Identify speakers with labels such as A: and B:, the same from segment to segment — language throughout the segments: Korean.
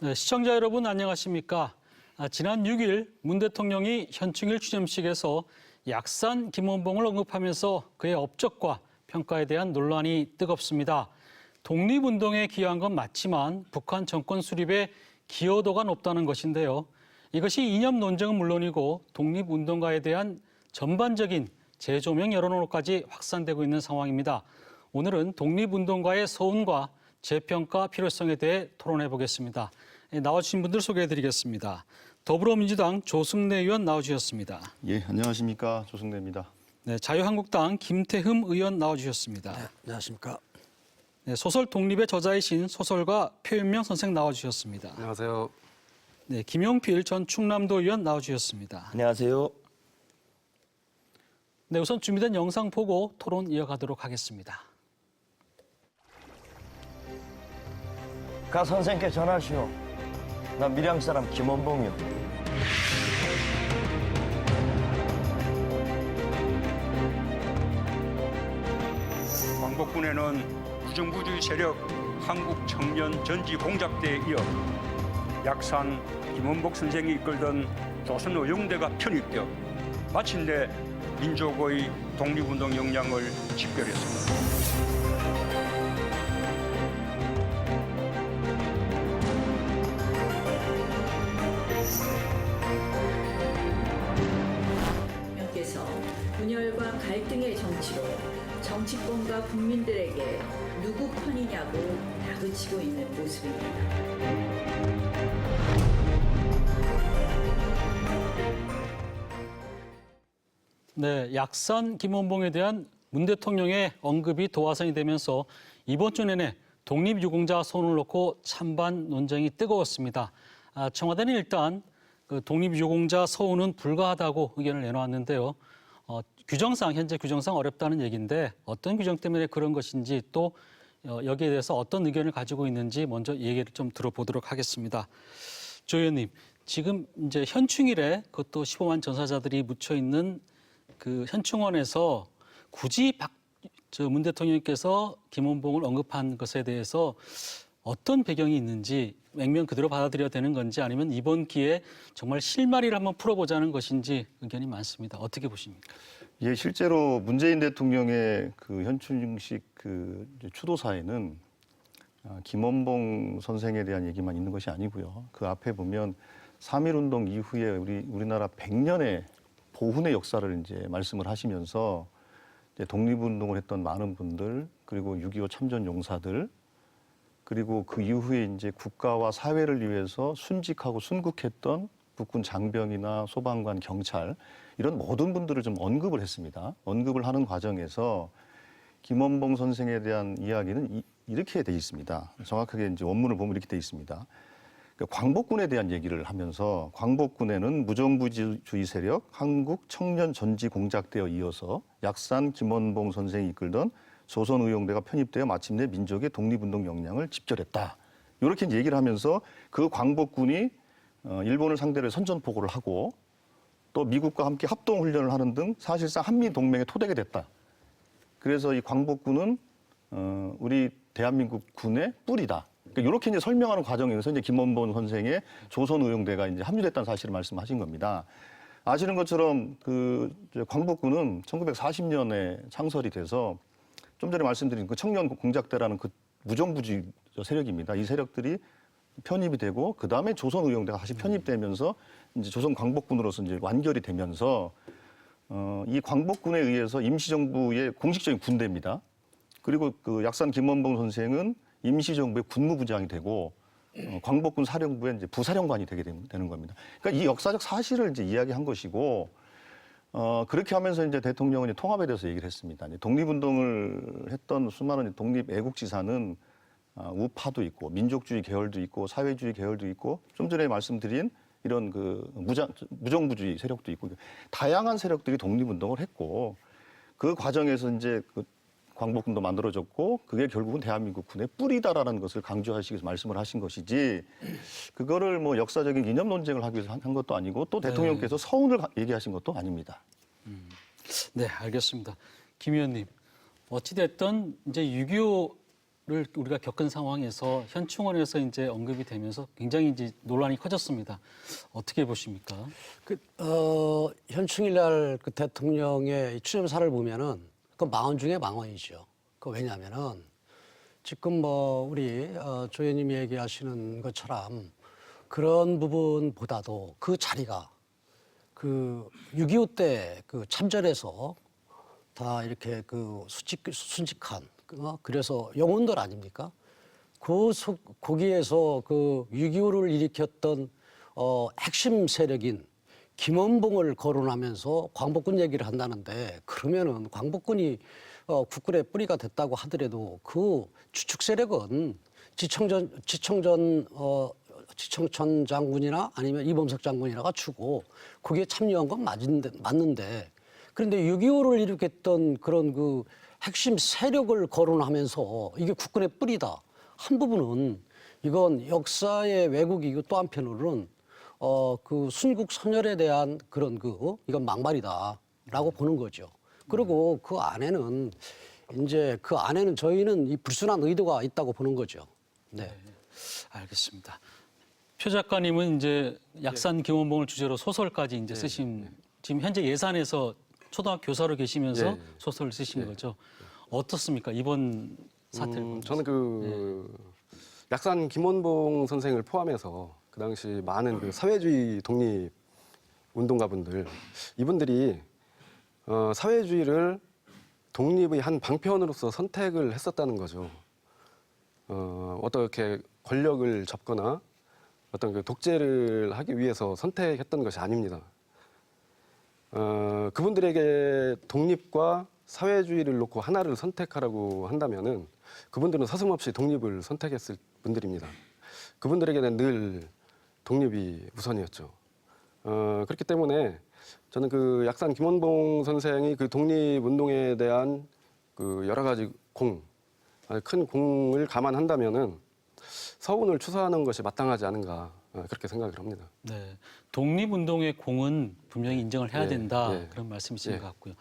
A: 네, 시청자 여러분 안녕하십니까? 지난 6일 문 대통령이 현충일 추념식에서 약산 김원봉을 언급하면서 그의 업적과 평가에 대한 논란이 뜨겁습니다. 독립운동에 기여한 건 맞지만 북한 정권 수립에 기여도가 높다는 것인데요. 이것이 이념 논쟁은 물론이고 독립운동가에 대한 전반적인 재조명 여론으로까지 확산되고 있는 상황입니다. 오늘은 독립운동가의 서운과 재평가 필요성에 대해 토론해 보겠습니다. 나와주신 분들 소개해드리겠습니다. 더불어민주당 조승래 의원 나와주셨습니다.
B: 예, 안녕하십니까. 조승래입니다.
A: 네, 자유한국당 김태흠 의원 나와주셨습니다.
C: 네, 안녕하십니까.
A: 네, 소설 독립의 저자이신 소설가 표현명 선생 나와주셨습니다.
D: 안녕하세요.
A: 네, 김용필 전 충남도 의원 나와주셨습니다.
C: 안녕하세요.
A: 네, 우선 준비된 영상 보고 토론 이어가도록 하겠습니다.
C: 가 선생께 전하시오. 나 밀양 사람 김원봉이요.
E: 광복군에는 부정부주의 세력 한국청년전지공작대에 이어 약산 김원복 선생이 이끌던 조선의용대가 편입되어 마침내 민족의 독립운동 역량을 집결했습니다.
F: 께서 분열과 갈등의 정치로 정치권과 국민들에게 누구 편이냐고 다그치고 있는 모습입니다.
A: 네, 약산 김원봉에 대한 문 대통령의 언급이 도화선이 되면서 이번 주 내내 독립유공자 손을 놓고 찬반 논쟁이 뜨거웠습니다. 청와대는 일단 그 독립유공자 서훈은 불가하다고 의견을 내놓았는데요. 현재 규정상 어렵다는 얘기인데 어떤 규정 때문에 그런 것인지 또 여기에 대해서 어떤 의견을 가지고 있는지 먼저 얘기를 좀 들어보도록 하겠습니다. 조 의원님, 지금 이제 현충일에 그것도 15만 전사자들이 묻혀 있는 그 현충원에서 굳이 문 대통령께서 김원봉을 언급한 것에 대해서 어떤 배경이 있는지 액면 그대로 받아들여야 되는 건지 아니면 이번 기회에 정말 실마리를 한번 풀어보자는 것인지 의견이 많습니다. 어떻게 보십니까?
B: 예, 실제로 문재인 대통령의 그 현충식 그 추도사에는 김원봉 선생에 대한 얘기만 있는 것이 아니고요. 그 앞에 보면 3.1운동 이후에 우리나라 100년의 보훈의 역사를 이제 말씀을 하시면서 이제 독립운동을 했던 많은 분들 그리고 6.25 참전 용사들 그리고 그 이후에 이제 국가와 사회를 위해서 순직하고 순국했던 국군 장병이나 소방관, 경찰 이런 모든 분들을 좀 언급을 했습니다. 언급을 하는 과정에서 김원봉 선생에 대한 이야기는 이렇게 돼 있습니다. 정확하게 이제 원문을 보면 이렇게 돼 있습니다. 그러니까 광복군에 대한 얘기를 하면서 광복군에는 무정부주의 세력 한국청년전지공작대에 이어서 약산 김원봉 선생이 이끌던 조선의용대가 편입되어 마침내 민족의 독립운동 역량을 집결했다. 이렇게 얘기를 하면서 그 광복군이 일본을 상대로 선전포고를 하고 또 미국과 함께 합동훈련을 하는 등 사실상 한미동맹의 토대가 됐다. 그래서 이 광복군은 우리 대한민국 군의 뿔이다. 그러니까 이렇게 이제 설명하는 과정에서 이제 김원봉 선생의 조선의용대가 이제 합류됐다는 사실을 말씀하신 겁니다. 아시는 것처럼 그 광복군은 1940년에 창설이 돼서 좀 전에 말씀드린 그 청년 공작대라는 그 무정부주의 세력입니다. 이 세력들이 편입이 되고 그 다음에 조선의용대가 다시 편입되면서 이제 조선 광복군으로서 이제 완결이 되면서 이 광복군에 의해서 임시정부의 공식적인 군대입니다. 그리고 그 약산 김원봉 선생은 임시정부의 군무부장이 되고 광복군 사령부의 이제 부사령관이 되게 되는 겁니다. 그러니까 이 역사적 사실을 이제 이야기한 것이고. 그렇게 하면서 이제 대통령은 통합에 대해서 얘기를 했습니다. 독립운동을 했던 수많은 독립 애국지사는 우파도 있고 민족주의 계열도 있고 사회주의 계열도 있고 좀 전에 말씀드린 이런 그 무정부주의 세력도 있고 다양한 세력들이 독립운동을 했고 그 과정에서 이제 그 광복군도 만들어졌고 그게 결국은 대한민국 군의 뿌리다라는 것을 강조하시기 위해서 말씀을 하신 것이지 그거를 뭐 역사적인 이념 논쟁을 하기 위해서 한 것도 아니고 또 대통령께서 서운을 얘기하신 것도 아닙니다.
A: 네, 알겠습니다. 김 의원님, 어찌됐든 이제 6.25 우리가 겪은 상황에서 현충원에서 이제 언급이 되면서 굉장히 이제 논란이 커졌습니다. 어떻게 보십니까?
D: 현충일날 그 대통령의 추념사를 보면은 그 망언 중에 망언이죠. 그 왜냐하면은 지금 뭐 우리 조 의원님이 얘기하시는 것처럼 그런 부분보다도 그 자리가 그 6.25 때 그 참전해서 다 이렇게 그 순직한 그래서 영혼들 아닙니까? 거기에서 그 6.25를 일으켰던 핵심 세력인 김원봉을 거론하면서 광복군 얘기를 한다는데 그러면은 광복군이 국군의 뿌리가 됐다고 하더라도 그 주축 세력은 지청전 장군이나 아니면 이범석 장군이라가 주고 거기에 참여한 건 맞는데 그런데 6.25를 일으켰던 그런 그 핵심 세력을 거론하면서 이게 국군의 뿌리다. 한 부분은 이건 역사의 왜곡이고 또 한편으로는 그 순국 선열에 대한 그런 이건 막말이다라고 보는 거죠. 그리고 그 안에는 저희는 이 불순한 의도가 있다고 보는 거죠. 네.
A: 알겠습니다. 표 작가님은 이제 약산 김원봉을 주제로 소설까지 이제 쓰신 지금 현재 예산에서 초등학교 교사로 계시면서 소설을 쓰신 거죠. 어떻습니까? 이번 사태를 보면서.
G: 저는 약산 김원봉 선생을 포함해서 그 당시 많은 그 사회주의 독립 운동가분들 이분들이 사회주의를 독립의 한 방편으로서 선택을 했었다는 거죠. 어떻게 권력을 잡거나 어떤 그 독재를 하기 위해서 선택했던 것이 아닙니다. 그분들에게 독립과 사회주의를 놓고 하나를 선택하라고 한다면은 그분들은 서슴없이 독립을 선택했을 분들입니다. 그분들에게는 늘 독립이 우선이었죠. 그렇기 때문에 저는 그 약산 김원봉 선생이 그 독립운동에 대한 그 여러 가지 큰 공을 감안한다면은 서운을 추서하는 것이 마땅하지 않은가 그렇게 생각을 합니다.
A: 네, 독립운동의 공은 분명히 인정을 해야 된다 그런 말씀이신 것 같고요.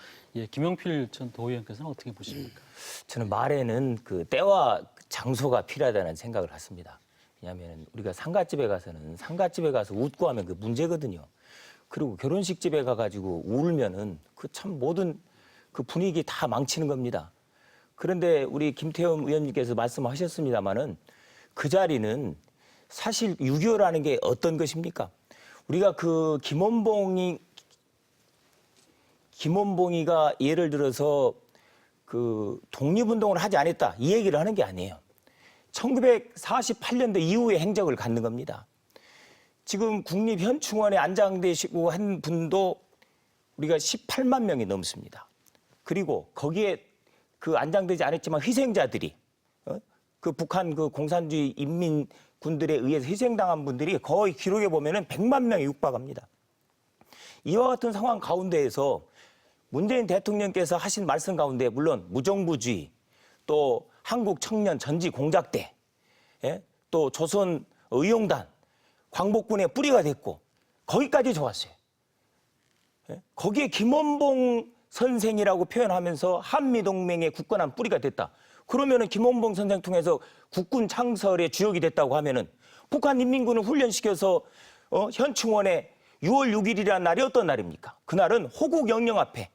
A: 김용필 전 도의원께서는 어떻게 보십니까?
H: 저는 말에는 그 때와 장소가 필요하다는 생각을 했습니다. 왜냐하면 우리가 상갓집에 가서 웃고 하면 그 문제거든요. 그리고 결혼식 집에 가가지고 울면은 그 참 모든 그 분위기 다 망치는 겁니다. 그런데 우리 김태흠 의원님께서 말씀하셨습니다마는 그 자리는 사실 6.25라는 게 어떤 것입니까? 우리가 그 김원봉이가 예를 들어서 그 독립운동을 하지 않았다 이 얘기를 하는 게 아니에요. 1948년도 이후에 행적을 갖는 겁니다. 지금 국립현충원에 안장되시고 한 분도 우리가 18만 명이 넘습니다. 그리고 거기에 그 안장되지 않았지만 희생자들이 그 북한 그 공산주의 인민군들에 의해서 희생당한 분들이 거의 기록에 보면은 100만 명이 육박합니다. 이와 같은 상황 가운데에서 문재인 대통령께서 하신 말씀 가운데 물론 무정부주의, 또 한국 청년 전지 공작대, 또 조선 의용단, 광복군의 뿌리가 됐고 거기까지 좋았어요. 거기에 김원봉 선생이라고 표현하면서 한미동맹의 굳건한 뿌리가 됐다. 그러면은 김원봉 선생 통해서 국군 창설의 주역이 됐다고 하면은 북한 인민군을 훈련시켜서 현충원에 6월 6일이라는 날이 어떤 날입니까? 그날은 호국 영령 앞에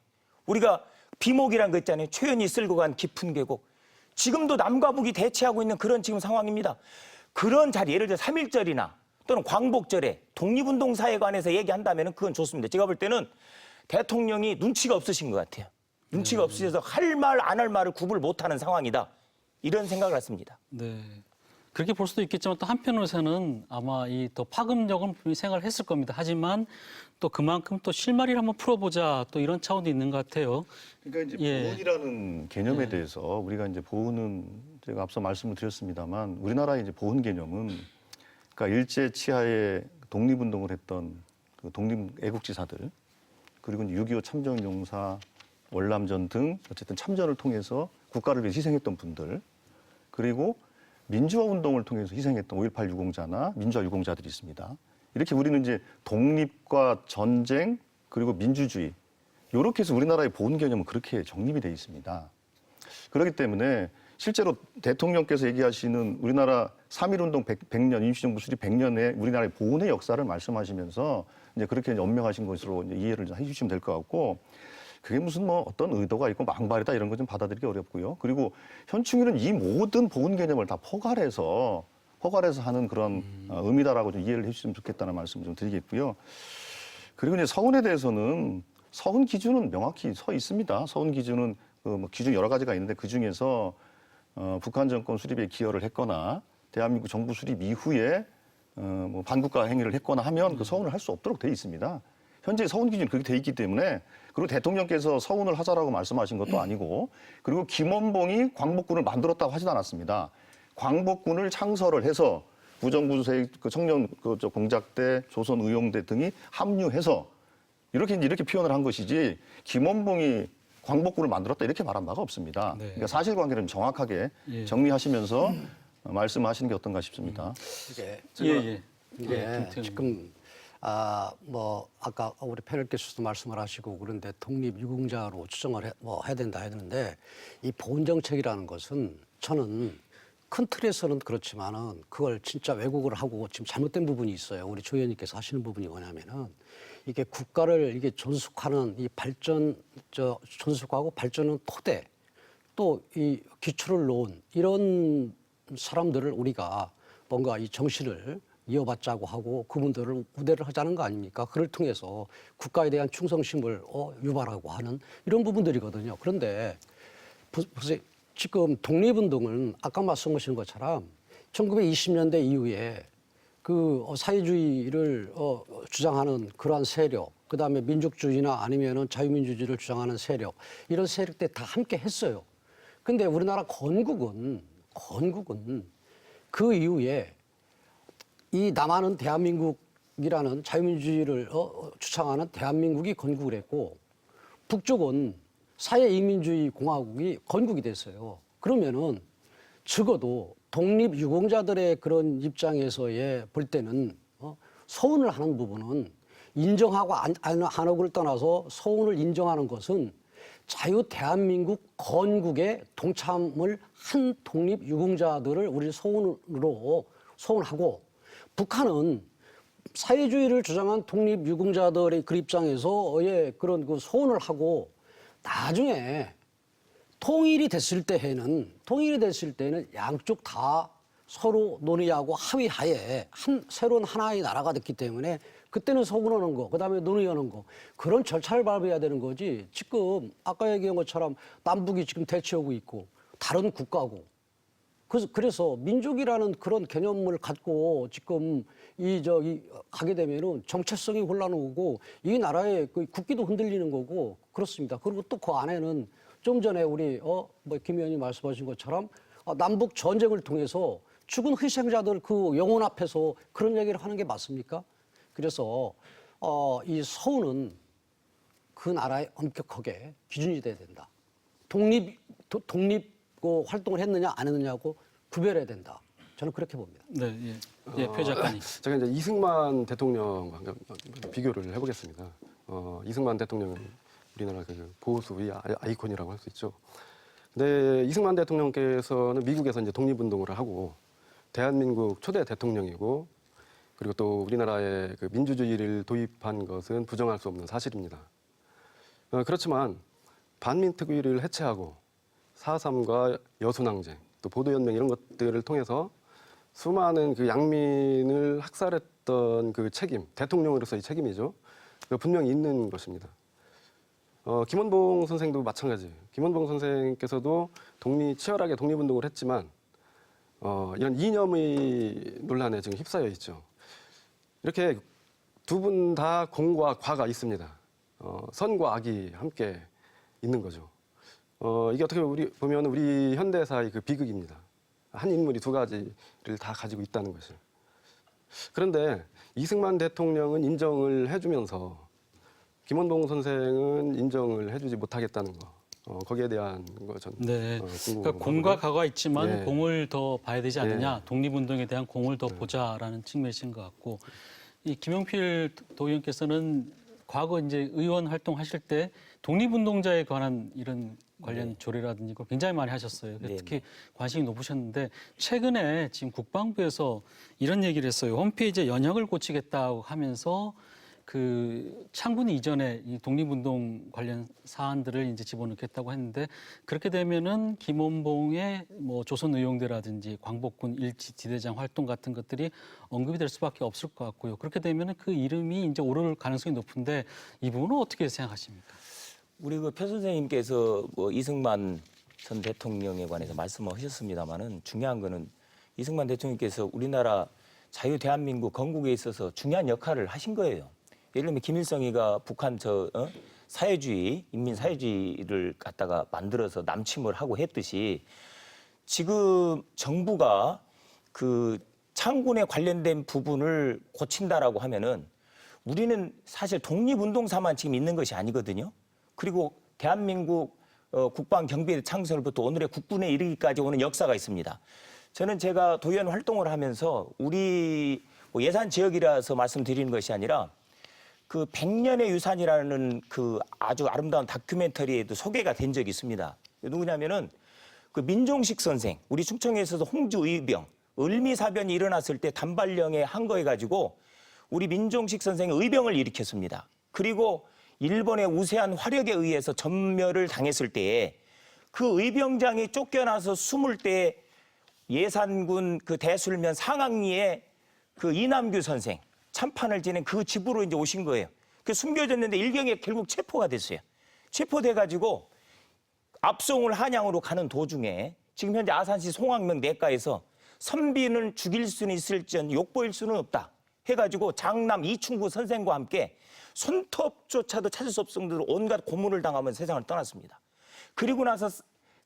H: 우리가 비목이란 거 있잖아요. 초연이 쓸고 간 깊은 계곡. 지금도 남과 북이 대치하고 있는 그런 지금 상황입니다. 그런 자리, 예를 들어 3.1절이나 또는 광복절에 독립운동사에 관해서 얘기한다면 그건 좋습니다. 제가 볼 때는 대통령이 눈치가 없으신 것 같아요. 눈치가 없으셔서 할 말, 안 할 말을 구분을 못하는 상황이다. 이런 생각을 했습니다.
A: 네. 그렇게 볼 수도 있겠지만 또 한편으로서는 아마 이 더 파급력은 분명히 생각을 했을 겁니다. 하지만 또 그만큼 또 실마리를 한번 풀어보자 또 이런 차원도 있는 것 같아요.
B: 그러니까 이제 보훈이라는 개념에 대해서 우리가 이제 보훈은 제가 앞서 말씀을 드렸습니다만 우리나라의 이제 보훈 개념은 그러니까 일제 치하에 독립운동을 했던 그 독립 애국지사들 그리고 6.25 참전용사 월남전 등 어쨌든 참전을 통해서 국가를 위해 희생했던 분들 그리고 민주화 운동을 통해서 희생했던 5.18 유공자나 민주화 유공자들이 있습니다. 이렇게 우리는 이제 독립과 전쟁 그리고 민주주의 이렇게 해서 우리나라의 보훈 개념은 그렇게 정립이 돼 있습니다. 그렇기 때문에 실제로 대통령께서 얘기하시는 우리나라 3.1운동 100년, 임시정부 수립 100년의 우리나라의 보훈의 역사를 말씀하시면서 이제 그렇게 연명하신 것으로 이제 이해를 해주시면 될 것 같고, 그게 무슨 뭐 어떤 의도가 있고 망발이다 이런 거 좀 받아들이기 어렵고요. 그리고 현충일은 이 모든 보훈 개념을 다 포괄해서 하는 그런 의미다라고 좀 이해를 해주시면 좋겠다는 말씀을 좀 드리겠고요. 그리고 이제 서훈에 대해서는 서훈 기준은 명확히 서 있습니다. 서훈 기준은 뭐 기준 여러 가지가 있는데 그 중에서 북한 정권 수립에 기여를 했거나 대한민국 정부 수립 이후에 뭐 반국가 행위를 했거나 하면 그 서훈을 할 수 없도록 돼 있습니다. 현재 서훈 기준이 그렇게 돼 있기 때문에, 그리고 대통령께서 서훈을 하자라고 말씀하신 것도 아니고, 그리고 김원봉이 광복군을 만들었다고 하진 않았습니다. 광복군을 창설을 해서 부정부세 그 청년 저 공작대, 조선 의용대 등이 합류해서 이렇게 표현을 한 것이지, 김원봉이 광복군을 만들었다 이렇게 말한 바가 없습니다.
A: 네.
B: 그러니까 사실관계를 정확하게
A: 예.
B: 정리하시면서 말씀하시는 게 어떤가 싶습니다.
D: 이게
A: 예.
D: 이게 지금 뭐 아까 우리 패널께서도 말씀을 하시고 그런데 독립 유공자로 추정을 해야 된다 했는데, 이 보훈 정책이라는 것은 저는 큰 틀에서는 그렇지만은 그걸 진짜 왜곡을 하고 지금 잘못된 부분이 있어요. 우리 조 의원님께서 하시는 부분이 뭐냐면은 이게 국가를 이게 존속하는 이 존속하고 발전은 토대, 또 이 기초를 놓은 이런 사람들을 우리가 뭔가 이 정신을 이어받자고 하고 그분들을 우대를 하자는 거 아닙니까? 그를 통해서 국가에 대한 충성심을 유발하고 하는 이런 부분들이거든요. 그런데 보세요. 지금 독립운동은 아까 말씀하신 것처럼 1920년대 이후에 그 사회주의를 주장하는 그러한 세력, 그다음에 민족주의나 아니면은 자유민주주의를 주장하는 세력, 이런 세력들 다 함께 했어요. 근데 우리나라 건국은 그 이후에 이 남한은 대한민국이라는 자유민주주의를 주창하는 대한민국이 건국을 했고, 북쪽은 사회이민주의 공화국이 건국이 됐어요. 그러면은 적어도 독립유공자들의 그런 입장에서의 볼 때는 서운을 하는 부분은 인정하고 안 하고를 떠나서 서운을 인정하는 것은 자유 대한민국 건국에 동참을 한 독립유공자들을 우리 서운으로 서운하고, 북한은 사회주의를 주장한 독립유공자들의 그 입장에서의 그런 그 서운을 하고, 나중에 통일이 됐을 때는 양쪽 다 서로 논의하고 합의하에 새로운 하나의 나라가 됐기 때문에 그때는 서운하는 거, 그다음에 논의하는 거, 그런 절차를 밟아야 되는 거지. 지금 아까 얘기한 것처럼 남북이 지금 대치하고 있고 다른 국가고, 그래서 민족이라는 그런 개념을 갖고 지금 가게 되면은 정체성이 혼란오고 이 나라의 그 국기도 흔들리는 거고 그렇습니다. 그리고 또 그 안에는 좀 전에 우리 김 의원님 말씀하신 것처럼 남북 전쟁을 통해서 죽은 희생자들 그 영혼 앞에서 그런 얘기를 하는 게 맞습니까? 그래서 이 서훈은 그 나라에 엄격하게 기준이 돼야 된다. 독립 활동을 했느냐 안 했느냐고 구별해야 된다. 저는 그렇게 봅니다.
A: 네, 표 작가님.
G: 제가 이제 이승만 대통령과 비교를 해보겠습니다. 이승만 대통령은 우리나라 그 보수의 아이콘이라고 할 수 있죠. 근데 이승만 대통령께서는 미국에서 이제 독립운동을 하고 대한민국 초대 대통령이고, 그리고 또 우리나라에 그 민주주의를 도입한 것은 부정할 수 없는 사실입니다. 그렇지만 반민특위를 해체하고 4.3과 여순항쟁, 또 보도연맹 이런 것들을 통해서 수많은 그 양민을 학살했던 그 책임, 대통령으로서의 책임이죠. 분명히 있는 것입니다. 김원봉 선생도 마찬가지예요. 김원봉 선생께서도 치열하게 독립운동을 했지만 이런 이념의 논란에 지금 휩싸여 있죠. 이렇게 두 분 다 공과 과가 있습니다. 선과 악이 함께 있는 거죠. 이게 어떻게 보면 우리 현대사의 그 비극입니다. 한 인물이 두 가지를 다 가지고 있다는 것이. 그런데 이승만 대통령은 인정을 해주면서 김원봉 선생은 인정을 해주지 못하겠다는 거. 거기에 대한 거 저는
A: 네.
G: 궁금하고요.
A: 그러니까 공과 가가 있지만
G: 예.
A: 공을 더 봐야 되지 않느냐.
G: 예.
A: 독립운동에 대한 공을 더 보자라는 측면이신 것 같고, 이 김용필 도의원께서는 과거 이제 의원 활동하실 때 독립운동자에 관한 이런 관련 조례라든지 걸 굉장히 많이 하셨어요. 특히 관심이 높으셨는데 최근에 지금 국방부에서 이런 얘기를 했어요. 홈페이지에 연역을 고치겠다고 하면서 그 창군 이전에 이 독립운동 관련 사안들을 이제 집어넣겠다고 했는데 그렇게 되면은 김원봉의 뭐 조선의용대라든지 광복군 일지 지대장 활동 같은 것들이 언급이 될 수밖에 없을 것 같고요. 그렇게 되면은 그 이름이 이제 오를 가능성이 높은데 이 부분은 어떻게 생각하십니까?
H: 우리 그 표 선생님께서 뭐 이승만 전 대통령에 관해서 말씀을 하셨습니다만은 중요한 거는 이승만 대통령께서 우리나라 자유 대한민국 건국에 있어서 중요한 역할을 하신 거예요. 예를 들면 김일성이가 북한 사회주의, 인민 사회주의를 갖다가 만들어서 남침을 하고 했듯이 지금 정부가 그 창군에 관련된 부분을 고친다라고 하면은 우리는 사실 독립운동사만 지금 있는 것이 아니거든요. 그리고 대한민국 국방경비대 창설부터 오늘의 국군에 이르기까지 오는 역사가 있습니다. 저는 제가 도의원 활동을 하면서 우리 뭐 예산 지역이라서 말씀드리는 것이 아니라 그 100년의 유산이라는 그 아주 아름다운 다큐멘터리에도 소개가 된 적이 있습니다. 누구냐면은 그 민종식 선생, 우리 충청에 있어서 홍주의병, 을미사변이 일어났을 때 단발령에 항거해가지고 우리 민종식 선생이 의병을 일으켰습니다. 그리고 일본의 우세한 화력에 의해서 전멸을 당했을 때에 그 의병장이 쫓겨나서 숨을 때 예산군 그 대술면 상황리에 그 이남규 선생, 참판을 지낸 그 집으로 이제 오신 거예요. 그 숨겨졌는데 일경에 결국 체포가 됐어요. 체포돼가지고 압송을 한양으로 가는 도중에 지금 현재 아산시 송악명 내과에서 선비는 죽일 수는 있을지언 욕보일 수는 없다 해가지고 장남 이충구 선생과 함께 손톱조차도 찾을 수 없을 정도로 온갖 고문을 당하면서 세상을 떠났습니다. 그리고 나서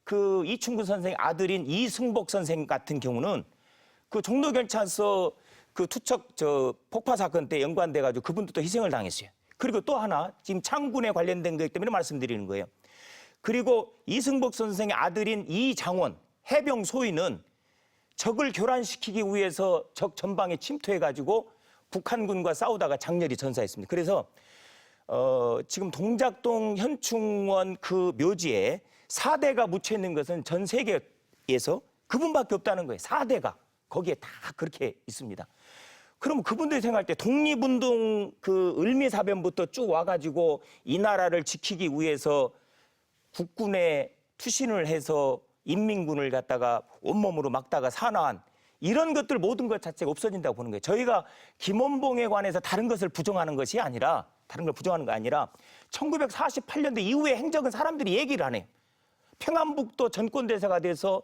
H: 그 이충구 선생의 아들인 이승복 선생 같은 경우는 그 종로경찰서 그 투척 폭파 사건 때 연관돼가지고 그분도 또 희생을 당했어요. 그리고 또 하나 지금 창군에 관련된 거기 때문에 말씀드리는 거예요. 그리고 이승복 선생의 아들인 이장원 해병 소위는 적을 교란시키기 위해서 적 전방에 침투해가지고 북한군과 싸우다가 장렬히 전사했습니다. 그래서 지금 동작동 현충원 그 묘지에 4대가 묻혀 있는 것은 전 세계에서 그분밖에 없다는 거예요. 4대가 거기에 다 그렇게 있습니다. 그럼 그분들이 생각할 때 독립운동 그 을미사변부터 쭉 와가지고 이 나라를 지키기 위해서 국군에 투신을 해서 인민군을 갖다가 온몸으로 막다가 산화한 이런 것들 모든 것 자체가 없어진다고 보는 거예요. 저희가 김원봉에 관해서 다른 것을 부정하는 것이 아니라 다른 걸 부정하는 거 아니라 1948년도 이후의 행적은 사람들이 얘기를 안 해요. 평안북도 전권대사가 돼서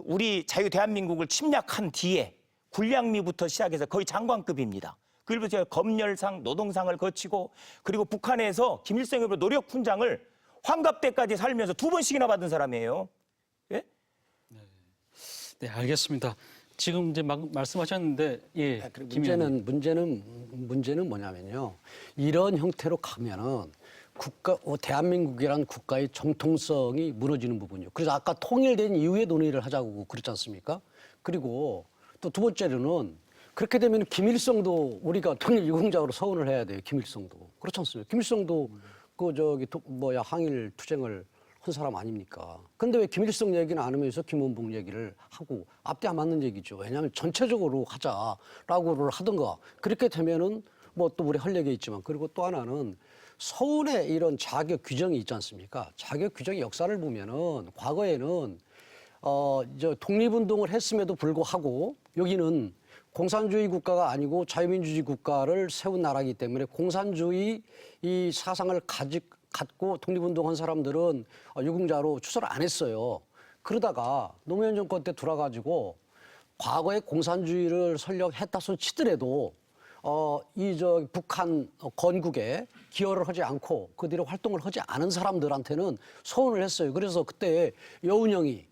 H: 우리 자유 대한민국을 침략한 뒤에 군량미부터 시작해서 거의 장관급입니다. 그리고 제가 검열상, 노동상을 거치고 그리고 북한에서 김일성의 노력훈장을 환갑때까지 살면서 2번씩이나 받은 사람이에요. 예?
A: 네, 알겠습니다. 지금 이제 막 말씀하셨는데 예.
D: 문제는 뭐냐면요. 이런 형태로 가면은 대한민국이란 국가의 정통성이 무너지는 부분이요. 그래서 아까 통일된 이후에 논의를 하자고 그랬지 않습니까? 그리고 또 두 번째로는 그렇게 되면 김일성도 우리가 독립유공자로 서원을 해야 돼요. 김일성도 그렇지 않습니까? 김일성도 항일 투쟁을 한 사람 아닙니까? 근데 왜 김일성 얘기는 안 하면서 김원봉 얘기를 하고 앞뒤 안 맞는 얘기죠. 왜냐하면 전체적으로 하자라고를 하던가 그렇게 되면은 뭐 또 우리 할 얘기 있지만 그리고 또 하나는 서운의 이런 자격 규정이 있지 않습니까? 자격 규정의 역사를 보면은 과거에는 독립운동을 했음에도 불구하고 여기는 공산주의 국가가 아니고 자유민주주의 국가를 세운 나라이기 때문에 공산주의 이 사상을 갖고 독립운동한 사람들은 유공자로 추서를 안 했어요. 그러다가 노무현 정권 때 돌아가지고 과거에 공산주의를 설력했다 손 치더라도 북한 건국에 기여를 하지 않고 그 뒤로 활동을 하지 않은 사람들한테는 서운을 했어요. 그래서 그때 여운형이,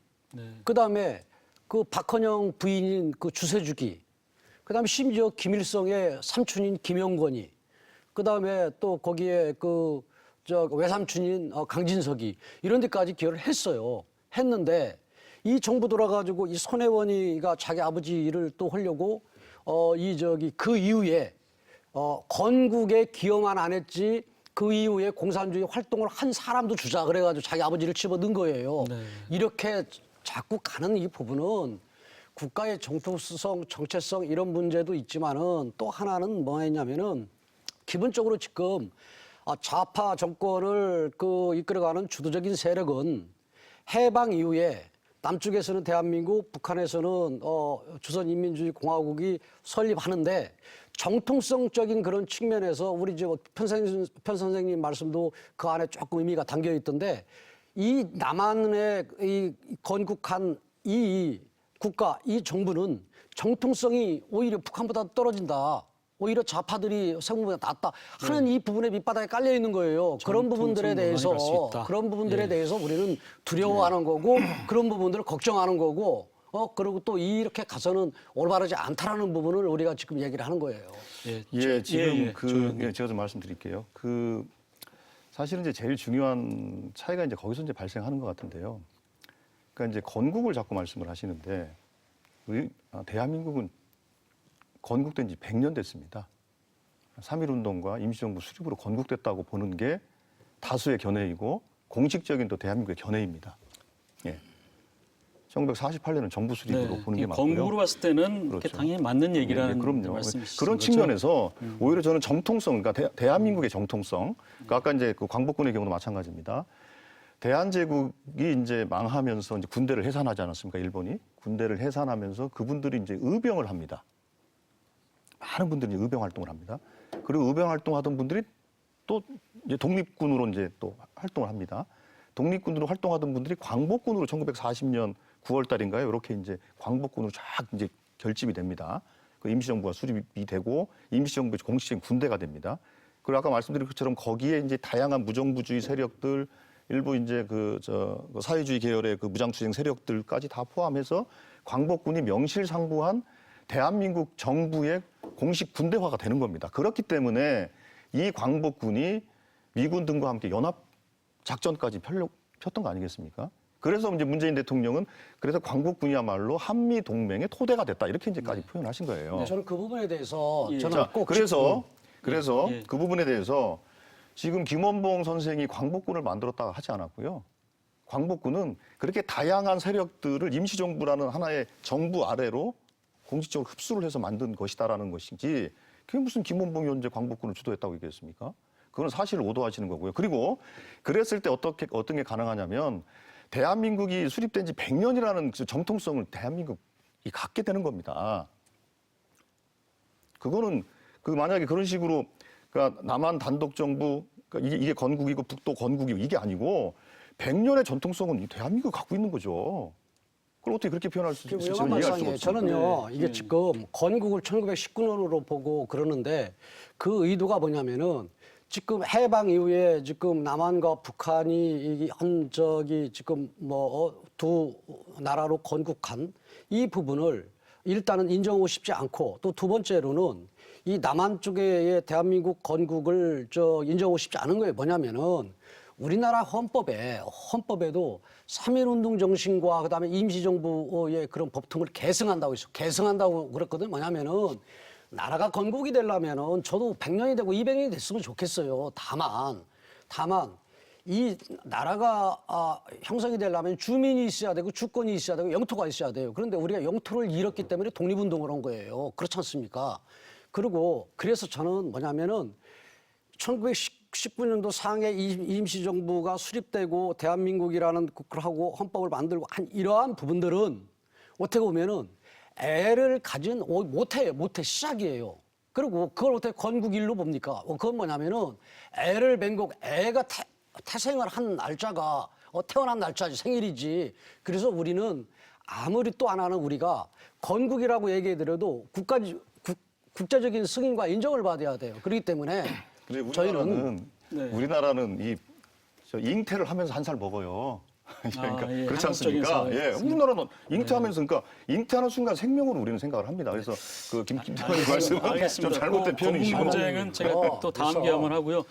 D: 그다음에 그 박헌영 부인인 그 주세주기, 그다음에 심지어 김일성의 삼촌인 김영권이, 그다음에 또 거기에 외삼촌인 강진석이 이런 데까지 기여를 했어요. 했는데 이 정부 돌아가지고 이 손혜원이가 자기 아버지 일을 또 하려고 그 이후에 건국에 기여만 안 했지 그 이후에 공산주의 활동을 한 사람도 주자 그래가지고 자기 아버지를 집어넣은 거예요.
A: 네.
D: 이렇게 자꾸 가는 이 부분은 국가의 정통성, 정체성 이런 문제도 있지만은 또 하나는 뭐였냐면은 기본적으로 지금 좌파 정권을 이끌어가는 주도적인 세력은 해방 이후에 남쪽에서는 대한민국, 북한에서는 조선인민주의공화국이 설립하는데 정통성적인 그런 측면에서 우리 이제 편 선생님 말씀도 그 안에 조금 의미가 담겨 있던데 이 남한에 이 건국한 이 국가, 이 정부는 정통성이 오히려 북한보다 떨어진다. 오히려 좌파들이 생각보다 낫다 하는 이 부분에 밑바닥에 깔려 있는 거예요. 그런 부분들에 대해서 우리는 두려워하는 거고 그런 부분들을 걱정하는 거고 그리고 또 이렇게 가서는 올바르지 않다라는 부분을 우리가 지금 얘기를 하는 거예요.
B: 지금 제가 좀 말씀드릴게요. 사실은 이제 제일 중요한 차이가 이제 거기서 이제 발생하는 것 같은데요. 그러니까 이제 건국을 자꾸 말씀을 하시는데 대한민국은 건국된 지 100년 됐습니다. 3.1운동과 임시정부 수립으로 건국됐다고 보는 게 다수의 견해이고 공식적인 또 대한민국의 견해입니다. 예. 1948년은 정부 수립으로 보는 게 맞고요.
A: 건국으로 봤을 때는
B: 그렇죠.
A: 당연히 맞는 얘기라는
B: 그럼요.
A: 말씀이시죠.
B: 그런 측면에서 오히려 저는 정통성, 그러니까 대한민국의 정통성, 그러니까 아까 이제 그 광복군의 경우도 마찬가지입니다. 대한제국이 이제 망하면서 이제 군대를 해산하지 않았습니까? 일본이 군대를 해산하면서 그분들이 이제 의병을 합니다. 많은 분들이 이제 의병 활동을 합니다. 그리고 의병 활동하던 분들이 또 이제 독립군으로 이제 또 활동을 합니다. 독립군으로 활동하던 분들이 광복군으로 1940년 9월 달인가요? 이렇게 이제 광복군으로 쫙 이제 결집이 됩니다. 그 임시정부가 수립이 되고 임시정부의 공식적인 군대가 됩니다. 그리고 아까 말씀드린 것처럼 거기에 이제 다양한 무정부주의 세력들, 일부 이제 그 사회주의 계열의 그 무장투쟁 세력들까지 다 포함해서 광복군이 명실상부한 대한민국 정부의 공식 군대화가 되는 겁니다. 그렇기 때문에 이 광복군이 미군 등과 함께 연합 작전까지 폈던 거 아니겠습니까? 그래서 이제 문재인 대통령은 그래서 광복군이야말로 한미 동맹의 토대가 됐다 이렇게 이제까지 표현하신 거예요.
D: 저는 그 부분에 대해서 저는
B: 자,
D: 꼭
B: 그래서 그 부분에 대해서 지금 김원봉 선생이 광복군을 만들었다 하지 않았고요. 광복군은 그렇게 다양한 세력들을 임시정부라는 하나의 정부 아래로 공식적으로 흡수를 해서 만든 것이다라는 것이지 그게 무슨 김원봉이 언제 광복군을 주도했다고 얘기했습니까? 그건 사실을 오도하시는 거고요. 그리고 그랬을 때 어떤 게 가능하냐면 대한민국이 수립된 지 100년이라는 그 정통성을 대한민국이 갖게 되는 겁니다. 그거는 만약에 그런 식으로 그러니까 남한 단독 정부 그러니까 이게 건국이고 북도 건국이고 이게 아니고 100년의 전통성은 대한민국이 갖고 있는 거죠. 그걸 어떻게 그렇게 표현할 수 있을지 이해할 수가 없습니다.
D: 저는요, 이게 지금 건국을 1919년으로 보고 그러는데 그 의도가 뭐냐면은 지금 해방 이후에 지금 남한과 북한이 지금 두 나라로 건국한 이 부분을 일단은 인정하고 싶지 않고 또 두 번째로는 이 남한 쪽의 대한민국 건국을 인정하고 싶지 않은 거예요. 뭐냐면은 우리나라 헌법에도 3.1운동 정신과 그다음에 임시정부의 그런 법통을 계승한다고 했어. 계승한다고 그랬거든. 뭐냐면은 나라가 건국이 되려면은 저도 100년이 되고 200년이 됐으면 좋겠어요. 다만 이 나라가 형성이 되려면 주민이 있어야 되고 주권이 있어야 되고 영토가 있어야 돼요. 그런데 우리가 영토를 잃었기 때문에 독립운동을 한 거예요. 그렇지 않습니까? 그리고 그래서 저는 뭐냐면은 1919년도 상해 임시정부가 수립되고 대한민국이라는 국가를 하고 헌법을 만들고 한 이러한 부분들은 어떻게 보면은 애를 가진 모태 시작이에요. 그리고 그걸 어떻게 건국일로 봅니까? 그건 뭐냐면은 애를 뵌 애가 태생을 한 날짜가 태어난 날짜지 생일이지. 그래서 우리는 아무리 또 안 하는 우리가 건국이라고 얘기해드려도 국제적인 승인과 인정을 받아야 돼요. 그렇기 때문에
B: 우리나라는 이 잉태를 하면서 한 살 먹어요. 그러니까 그렇지 않습니까? 예,
A: 예,
B: 우리나라는 잉태하면서 그러니까 잉태하는 순간 생명으로 우리는 생각을 합니다. 그래서 김팀장님 말씀은 좀 잘못된 표현이시고.
A: 문제는 제가 또 다음 기회 한번 하고요.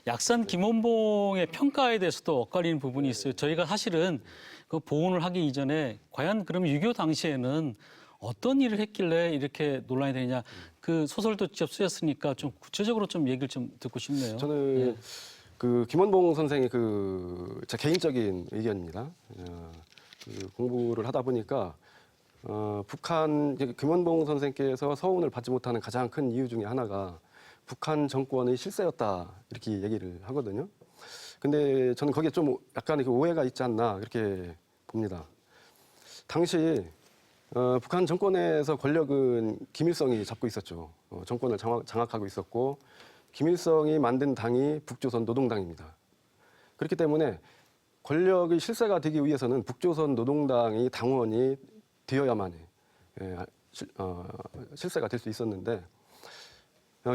A: 약산 김원봉의 평가에 대해서도 엇갈리는 부분이 있어요. 저희가 사실은 그 보훈을 하기 이전에 과연 그럼 6.25 당시에는 어떤 일을 했길래 이렇게 논란이 되느냐. 그 소설도 직접 쓰셨으니까 좀 구체적으로 좀 얘기를 좀 듣고 싶네요.
G: 저는 그 김원봉 선생의 제 개인적인 의견입니다. 그 공부를 하다 보니까 북한 김원봉 선생께서 서운을 받지 못하는 가장 큰 이유 중에 하나가 북한 정권의 실세였다 이렇게 얘기를 하거든요. 근데 저는 거기에 좀 약간의 오해가 있지 않나 그렇게 봅니다. 당시 북한 정권에서 권력은 김일성이 잡고 있었죠. 정권을 장악하고 있었고 김일성이 만든 당이 북조선 노동당입니다. 그렇기 때문에 권력의 실세가 되기 위해서는 북조선 노동당이 당원이 되어야만 실세가 될 수 있었는데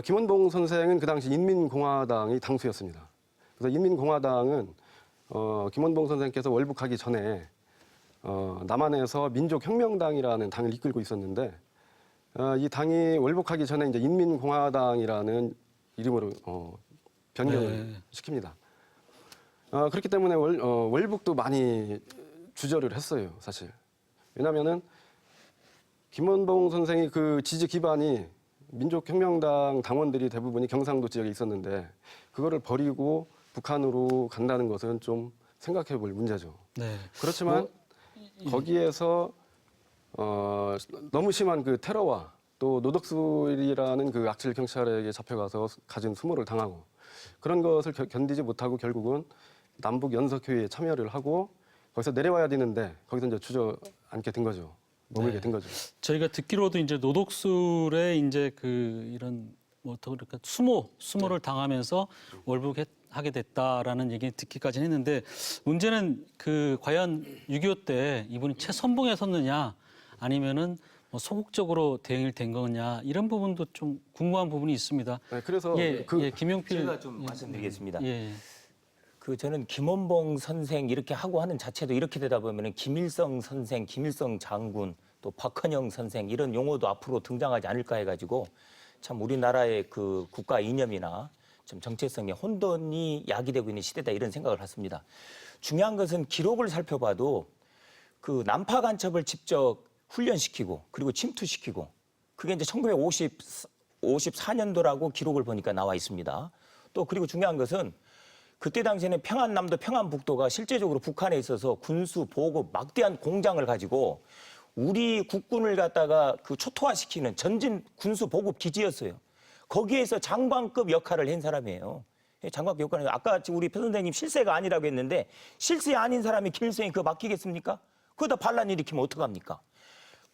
G: 김원봉 선생은 그 당시 인민공화당의 당수였습니다. 그래서 인민공화당은 김원봉 선생께서 월북하기 전에 남한에서 민족혁명당이라는 당을 이끌고 있었는데 이 당이 월북하기 전에 이제 인민공화당이라는 이름으로 변경을 시킵니다. 그렇기 때문에 월북도 많이 주저를 했어요, 사실. 왜냐하면은 김원봉 선생이 그 지지 기반이 민족혁명당 당원들이 대부분이 경상도 지역에 있었는데 그거를 버리고 북한으로 간다는 것은 좀 생각해 볼 문제죠.
A: 네.
G: 그렇지만 거기에서 너무 심한 그 테러와 또 노덕술이라는 그 악질 경찰에게 잡혀가서 가진 수모를 당하고 그런 것을 견디지 못하고 결국은 남북 연석회의에 참여를 하고 거기서 내려와야 되는데 거기서 이제 주저앉게 된 거죠. 머물게 된 거죠.
A: 저희가 듣기로도 이제 노독술에 이제 그 이런 뭐 더 그러니까 수모를 당하면서 월북하게 됐다라는 얘기 듣기까지는 했는데 문제는 그 과연 6.25 때 이분이 최선봉에 섰느냐 아니면은 뭐 소극적으로 대응이 된 거냐 이런 부분도 좀 궁금한 부분이 있습니다.
G: 네, 그래서
A: 김용필
H: 제가 좀 말씀드리겠습니다.
A: 예.
H: 저는 김원봉 선생 이렇게 하고 하는 자체도 이렇게 되다 보면은 김일성 선생, 김일성 장군, 또 박헌영 선생 이런 용어도 앞으로 등장하지 않을까 해가지고 참 우리나라의 그 국가 이념이나 좀 정체성에 혼돈이 야기되고 있는 시대다 이런 생각을 했습니다. 중요한 것은 기록을 살펴봐도 그 난파 간첩을 직접 훈련시키고 그리고 침투시키고 그게 이제 1954년도라고 기록을 보니까 나와 있습니다. 또 그리고 중요한 것은 그때 당시에는 평안남도, 평안북도가 실제적으로 북한에 있어서 군수, 보급, 막대한 공장을 가지고 우리 국군을 갖다가 그 초토화시키는 전진 군수 보급 기지였어요. 거기에서 장관급 역할을 한 사람이에요. 장관급 역할은 아까 우리 표 선생님 실세가 아니라고 했는데 실세 아닌 사람이 김일성이 그거 맡기겠습니까? 그거다 반란 일으키면 어떡합니까?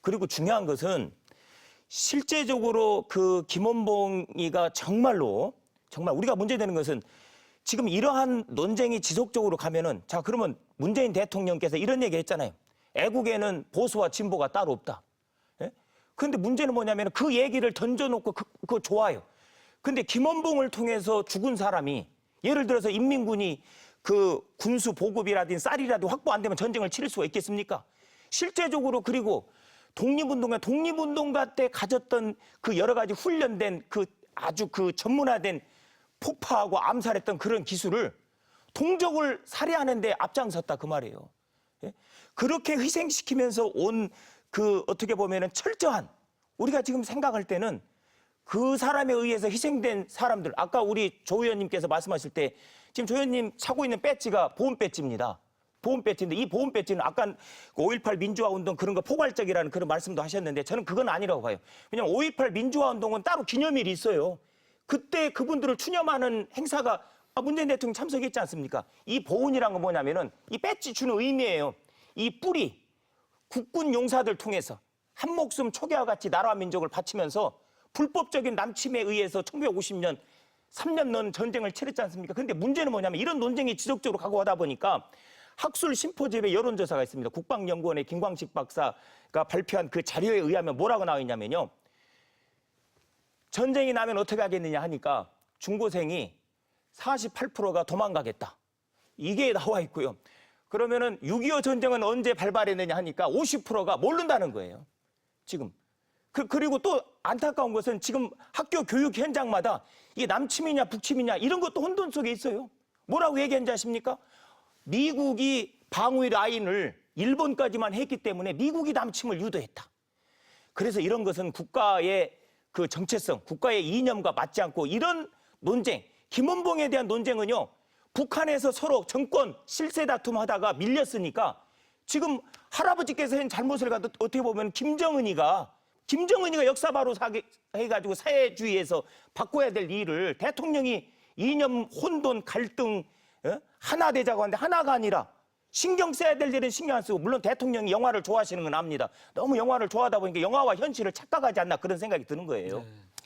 H: 그리고 중요한 것은 실제적으로 그 김원봉이가 정말 우리가 문제되는 것은 지금 이러한 논쟁이 지속적으로 가면은 자 그러면 문재인 대통령께서 이런 얘기 했잖아요. 애국에는 보수와 진보가 따로 없다. 그런데 문제는 뭐냐면 그 얘기를 던져놓고 그거 좋아요. 근데 김원봉을 통해서 죽은 사람이 예를 들어서 인민군이 그 군수 보급이라든지 쌀이라도 확보 안 되면 전쟁을 치를 수가 있겠습니까? 실제적으로 그리고 독립운동가 때 가졌던 그 여러 가지 훈련된 그 아주 그 전문화된 폭파하고 암살했던 그런 기술을 동족을 살해하는 데 앞장섰다 그 말이에요. 그렇게 희생시키면서 온 그 어떻게 보면은 철저한 우리가 지금 생각할 때는 그 사람에 의해서 희생된 사람들 아까 우리 조 의원님께서 말씀하실 때 지금 조 의원님 차고 있는 배지가 보험 배지입니다. 보험 배지인데 이 보험 배지는 아까 5.18 민주화 운동 그런 거 포괄적이라는 그런 말씀도 하셨는데 저는 그건 아니라고 봐요. 왜냐하면 5.18 민주화 운동은 따로 기념일이 있어요. 그때 그분들을 추념하는 행사가 문재인 대통령 참석했지 않습니까? 이 보훈이란 건 뭐냐면은 이 배지 주는 의미예요. 이 뿌리 국군 용사들 통해서 한 목숨 초계와 같이 나라와 민족을 바치면서 불법적인 남침에 의해서 1950년 3년 넘는 전쟁을 치렀지 않습니까? 그런데 문제는 뭐냐면 이런 논쟁이 지속적으로 가고 하다 보니까 학술 심포지엄의 여론조사가 있습니다. 국방연구원의 김광식 박사가 발표한 그 자료에 의하면 뭐라고 나와 있냐면요. 전쟁이 나면 어떻게 하겠느냐 하니까 중고생이 48%가 도망가겠다. 이게 나와 있고요. 그러면은 6.25 전쟁은 언제 발발했느냐 하니까 50%가 모른다는 거예요. 지금. 그리고 또 안타까운 것은 지금 학교 교육 현장마다 이게 남침이냐 북침이냐 이런 것도 혼돈 속에 있어요. 뭐라고 얘기하는지 아십니까? 미국이 방위 라인을 일본까지만 했기 때문에 미국이 남침을 유도했다. 그래서 이런 것은 국가의 그 정체성, 국가의 이념과 맞지 않고 이런 논쟁, 김원봉에 대한 논쟁은요. 북한에서 서로 정권 실세 다툼하다가 밀렸으니까 지금 할아버지께서 한 잘못을 가도 어떻게 보면 김정은이가 역사 바로 해가지고 사회주의에서 바꿔야 될 일을 대통령이 이념 혼돈 갈등 하나 되자고 하는데 하나가 아니라 신경 써야 될 일은 신경 안 쓰고, 물론 대통령이 영화를 좋아하시는 건 압니다. 너무 영화를 좋아하다 보니까 영화와 현실을 착각하지 않나 그런 생각이 드는 거예요.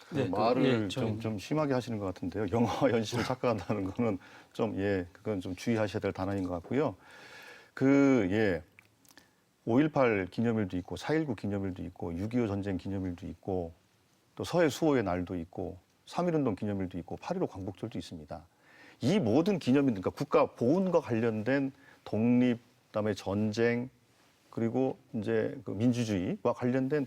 A: 네,
B: 말을 좀 심하게 하시는 것 같은데요. 영화와 현실을 착각한다는 거는 그건 좀 주의하셔야 될 단어인 것 같고요. 5.18 기념일도 있고, 4.19 기념일도 있고, 6.25 전쟁 기념일도 있고, 또 서해 수호의 날도 있고, 3.1운동 기념일도 있고, 8.15 광복절도 있습니다. 이 모든 기념일, 그러니까 국가 보훈과 관련된 독립, 그다음에 전쟁, 그리고 이제 그 민주주의와 관련된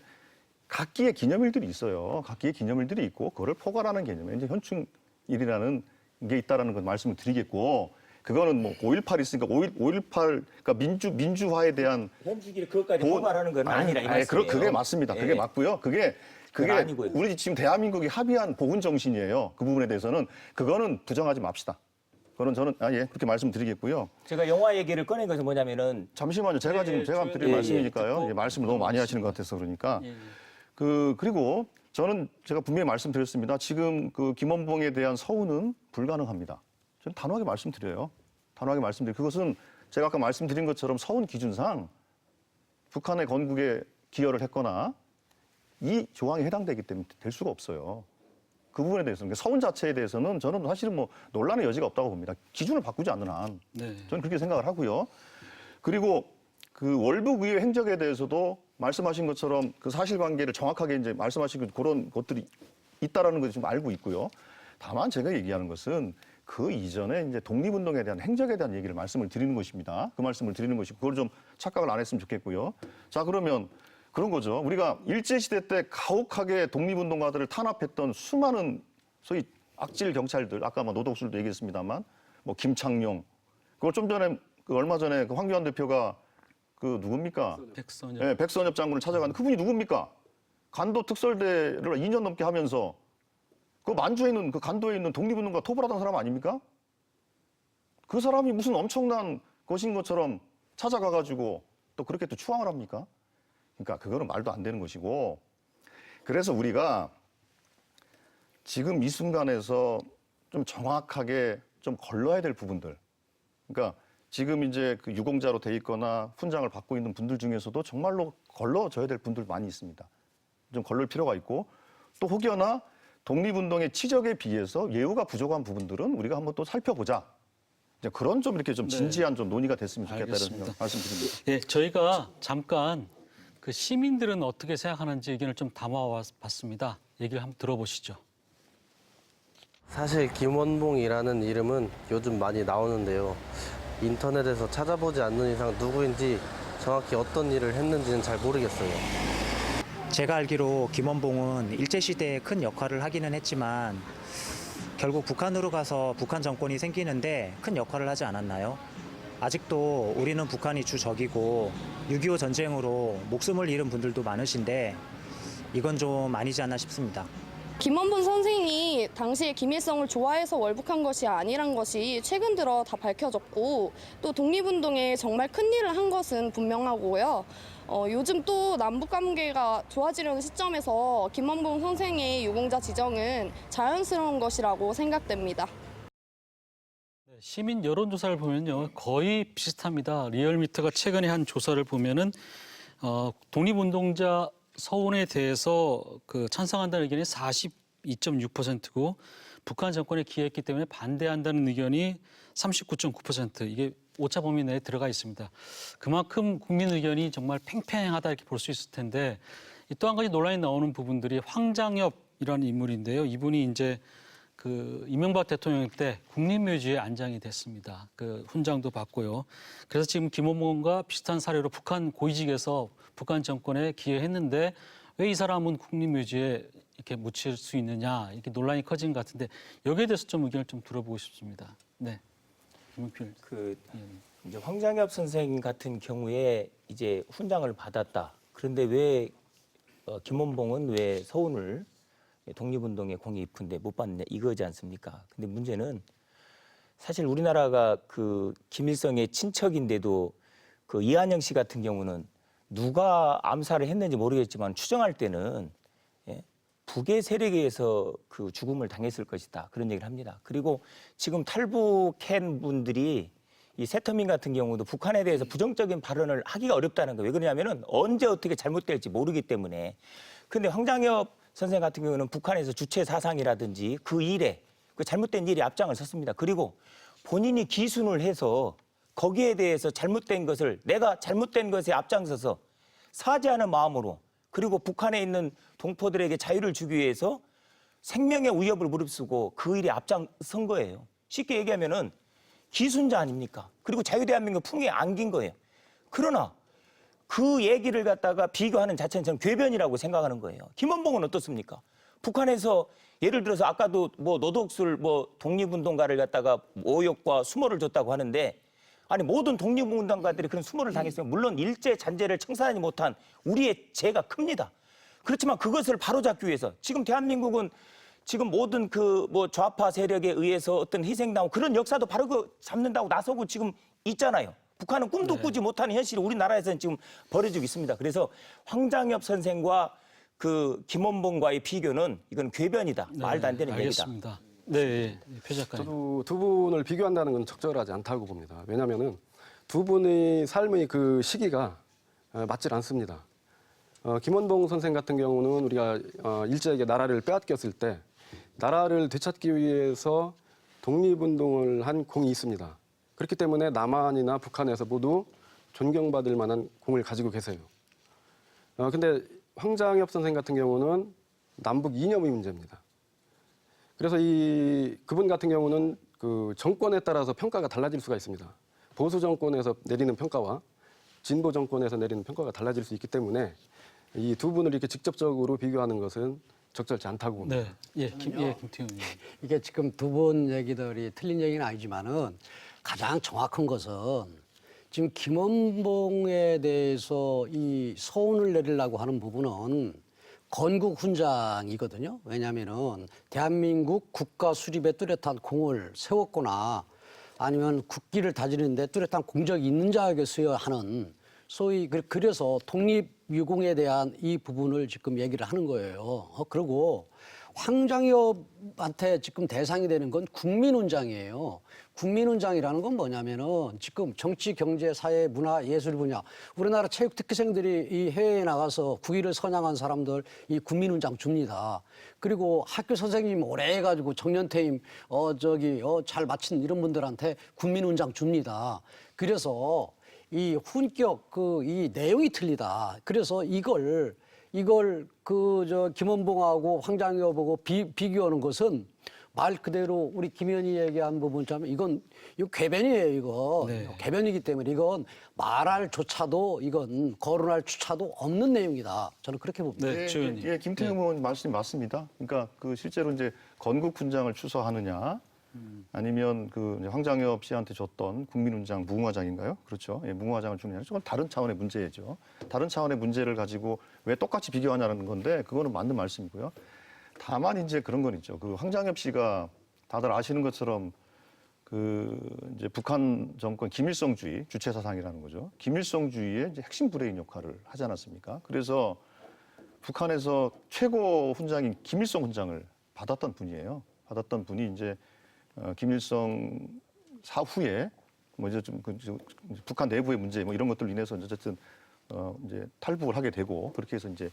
B: 각기의 기념일들이 있어요. 각기의 기념일들이 있고, 그거를 포괄하는 개념에 이제 현충일이라는 게 있다라는 건 말씀을 드리겠고, 그거는 뭐 5.18 있으니까 5.18 그러니까 민주화에 대한
H: 현직이 그것까지 포괄하는 건 아니라 이 말씀이에요.
B: 그게 맞습니다. 그게 맞고요. 그게
H: 아니고요.
B: 우리 지금 대한민국이 합의한 보훈 정신이에요. 그 부분에 대해서는 그거는 부정하지 맙시다. 그건 저는 그렇게 말씀드리겠고요.
H: 제가 영화 얘기를 꺼낸 것은 뭐냐면은
B: 잠시만요. 제가 드릴 말씀이니까요. 말씀을 너무 많이 하시는 것 같아서 그러니까. 그리고 저는 제가 분명히 말씀드렸습니다. 지금 그 김원봉에 대한 서운은 불가능합니다. 저는 단호하게 말씀드려요. 그것은 제가 아까 말씀드린 것처럼 서운 기준상 북한의 건국에 기여를 했거나 이 조항에 해당되기 때문에 될 수가 없어요. 그 부분에 대해서는, 그러니까 서운 자체에 대해서는 저는 사실은 뭐 논란의 여지가 없다고 봅니다. 기준을 바꾸지 않는 한. 저는 그렇게 생각을 하고요. 그리고 그 월북 의회 행적에 대해서도 말씀하신 것처럼 그 사실관계를 정확하게 이제 말씀하신 그런 것들이 있다라는 것을 좀 알고 있고요. 다만 제가 얘기하는 것은 그 이전에 이제 독립운동에 대한 행적에 대한 얘기를 말씀을 드리는 것입니다. 그 말씀을 드리는 것이고, 그걸 좀 착각을 안 했으면 좋겠고요. 자, 그러면 그런 거죠. 우리가 일제시대 때 가혹하게 독립운동가들을 탄압했던 수많은 소위 악질 경찰들, 아까 뭐 노덕술도 얘기했습니다만, 뭐 김창룡, 그걸 좀 전에 얼마 전에 그 황교안 대표가 그 누굽니까?
A: 백선엽.
B: 네, 백선엽 장군을 찾아간 그분이 누굽니까? 간도 특설대를 2년 넘게 하면서 그 만주에 있는 그 간도에 있는 독립운동가 토벌하던 사람 아닙니까? 그 사람이 무슨 엄청난 것인 것처럼 찾아가가지고 또 그렇게 또 추앙을 합니까? 그러니까 그거는 말도 안 되는 것이고, 그래서 우리가 지금 이 순간에서 좀 정확하게 좀 걸러야 될 부분들, 그러니까 지금 이제 그 유공자로 돼 있거나 훈장을 받고 있는 분들 중에서도 정말로 걸러져야 될 분들 많이 있습니다. 좀 걸릴 필요가 있고, 또 혹여나 독립운동의 치적에 비해서 예우가 부족한 부분들은 우리가 한번 또 살펴보자. 이제 그런 좀 이렇게 좀 진지한 좀 논의가 됐으면 좋겠다는
A: 알겠습니다.
B: 말씀드립니다.
A: 예, 저희가 잠깐 그 시민들은 어떻게 생각하는지 의견을 좀 담아봤습니다. 얘기를 한번 들어보시죠.
I: 사실 김원봉이라는 이름은 요즘 많이 나오는데요. 인터넷에서 찾아보지 않는 이상 누구인지 정확히 어떤 일을 했는지는 잘 모르겠어요.
J: 제가 알기로 김원봉은 일제시대에 큰 역할을 하기는 했지만 결국 북한으로 가서 북한 정권이 생기는데 큰 역할을 하지 않았나요? 아직도 우리는 북한이 주적이고 6.25 전쟁으로 목숨을 잃은 분들도 많으신데 이건 좀 아니지 않나 싶습니다.
K: 김원봉 선생이 당시에 김일성을 좋아해서 월북한 것이 아니란 것이 최근 들어 다 밝혀졌고, 또 독립운동에 정말 큰 일을 한 것은 분명하고요. 요즘 또 남북관계가 좋아지려는 시점에서 김원봉 선생의 유공자 지정은 자연스러운 것이라고 생각됩니다.
A: 시민 여론조사를 보면요, 거의 비슷합니다. 리얼미터가 최근에 한 조사를 보면은 독립운동자 서운에 대해서 그 찬성한다는 의견이 42.6%고 북한 정권에 기여했기 때문에 반대한다는 의견이 39.9%, 이게 오차 범위 내에 들어가 있습니다. 그만큼 국민 의견이 정말 팽팽하다 이렇게 볼 수 있을 텐데, 또 한 가지 논란이 나오는 부분들이 황장엽이라는 인물인데요. 이분이 이제 그 이명박 대통령 때 국립묘지에 안장이 됐습니다. 그 훈장도 받고요. 그래서 지금 김원봉과 비슷한 사례로 북한 고위직에서 북한 정권에 기여했는데 왜 이 사람은 국립묘지에 이렇게 묻힐 수 있느냐, 이렇게 논란이 커진 것 같은데, 여기에 대해서 좀 의견을 좀 들어보고 싶습니다. 네.
H: 이제 황장엽 선생 같은 경우에 이제 훈장을 받았다. 그런데 왜 김원봉은 왜 서운을 독립운동에 공이 깊은데 못 받느냐 이거지 않습니까? 근데 문제는 사실 우리나라가 그 김일성의 친척인데도 그 이한영 씨 같은 경우는 누가 암살을 했는지 모르겠지만 추정할 때는 북의 세력에 의해서 그 죽음을 당했을 것이다. 그런 얘기를 합니다. 그리고 지금 탈북한 분들이 이 세터민 같은 경우도 북한에 대해서 부정적인 발언을 하기가 어렵다는 거예요. 왜 그러냐면은 언제 어떻게 잘못될지 모르기 때문에. 근데 황장엽 선생 같은 경우는 북한에서 주체 사상이라든지 그 일에 그 잘못된 일에 앞장을 섰습니다. 그리고 본인이 기순을 해서 거기에 대해서 잘못된 것을 내가 잘못된 것에 앞장서서 사죄하는 마음으로 그리고 북한에 있는 동포들에게 자유를 주기 위해서 생명의 위협을 무릅쓰고 그 일에 앞장선 거예요. 쉽게 얘기하면은 기순자 아닙니까? 그리고 자유대한민국 품에 안긴 거예요. 그러나 그 얘기를 갖다가 비교하는 자체는 저는 궤변이라고 생각하는 거예요. 김원봉은 어떻습니까? 북한에서 예를 들어서 아까도 뭐 노독술 뭐 독립운동가를 갖다가 모욕과 수모를 줬다고 하는데 아니 모든 독립운동가들이 그런 수모를 당했으면 물론 일제 잔재를 청산하지 못한 우리의 죄가 큽니다. 그렇지만 그것을 바로잡기 위해서 지금 대한민국은 지금 모든 그 뭐 좌파 세력에 의해서 어떤 희생당하고 그런 역사도 바로 그 잡는다고 나서고 지금 있잖아요. 북한은 꿈도 꾸지 못하는 현실이 우리나라에서는 지금 벌어지고 있습니다. 그래서 황장엽 선생과 그 김원봉과의 비교는 이건 궤변이다. 말도 안 되는 얘기다.
A: 알겠습니다. 네, 표 작가님.
G: 저도 두 분을 비교한다는 건 적절하지 않다고 봅니다. 왜냐하면은 두 분의 삶의 그 시기가 맞질 않습니다. 김원봉 선생 같은 경우는 우리가 일제에게 나라를 빼앗겼을 때 나라를 되찾기 위해서 독립운동을 한 공이 있습니다. 그렇기 때문에 남한이나 북한에서 모두 존경받을 만한 공을 가지고 계세요. 근데 황장엽 선생 같은 경우는 남북 이념의 문제입니다. 그래서 그분 같은 경우는 그 정권에 따라서 평가가 달라질 수가 있습니다. 보수 정권에서 내리는 평가와 진보 정권에서 내리는 평가가 달라질 수 있기 때문에 이 두 분을 이렇게 직접적으로 비교하는 것은 적절치 않다고 봅니다.
A: 네, 김태훈 의원.
D: 이게 지금 두 분 얘기들이 틀린 얘기는 아니지만은 가장 정확한 것은 지금 김원봉에 대해서 이 소원을 내리려고 하는 부분은 건국 훈장이거든요. 왜냐하면은 대한민국 국가 수립에 뚜렷한 공을 세웠거나 아니면 국기를 다지는데 뚜렷한 공적이 있는 자에게서야 하는 소위 그래서 독립유공에 대한 이 부분을 지금 얘기를 하는 거예요. 그리고 황장엽한테 지금 대상이 되는 건 국민훈장이에요. 국민훈장이라는 건 뭐냐면은 지금 정치, 경제, 사회, 문화, 예술 분야 우리나라 체육 특기생들이 이 해외에 나가서 국위를 선양한 사람들 이 국민훈장 줍니다. 그리고 학교 선생님 오래 해가지고 정년퇴임 잘 마친 이런 분들한테 국민훈장 줍니다. 그래서 이 훈격 이 내용이 틀리다. 그래서 이걸 김원봉하고 황장엽하고 비교하는 것은 말 그대로 우리 김현희 얘기한 부분처럼 이거 궤변이에요, 이거.
A: 네.
D: 궤변이기 때문에 이건 말할 조차도 이건 거론할 조차도 없는 내용이다. 저는 그렇게 봅니다.
A: 네, 주 의원님.
B: 김태형 의원 말씀이 맞습니다. 그러니까 그 실제로 이제 건국 훈장을 추서하느냐, 아니면 그 황장엽 씨한테 줬던 국민훈장 무궁화장인가요? 그렇죠. 예, 무궁화장을 주느냐, 저건 다른 차원의 문제죠. 다른 차원의 문제를 가지고 왜 똑같이 비교하냐는 건데 그거는 맞는 말씀이고요. 다만 이제 그런 건 있죠. 그 황장엽 씨가 다들 아시는 것처럼 그 이제 북한 정권 김일성주의 주체 사상이라는 거죠. 김일성주의의 이제 핵심 브레인 역할을 하지 않았습니까? 그래서 북한에서 최고 훈장인 김일성 훈장을 받았던 분이에요. 받았던 분이 이제 김일성 사후에 뭐 이제 좀 북한 내부의 문제 뭐 이런 것들로 인해서 어쨌든 이제 탈북을 하게 되고 그렇게 해서 이제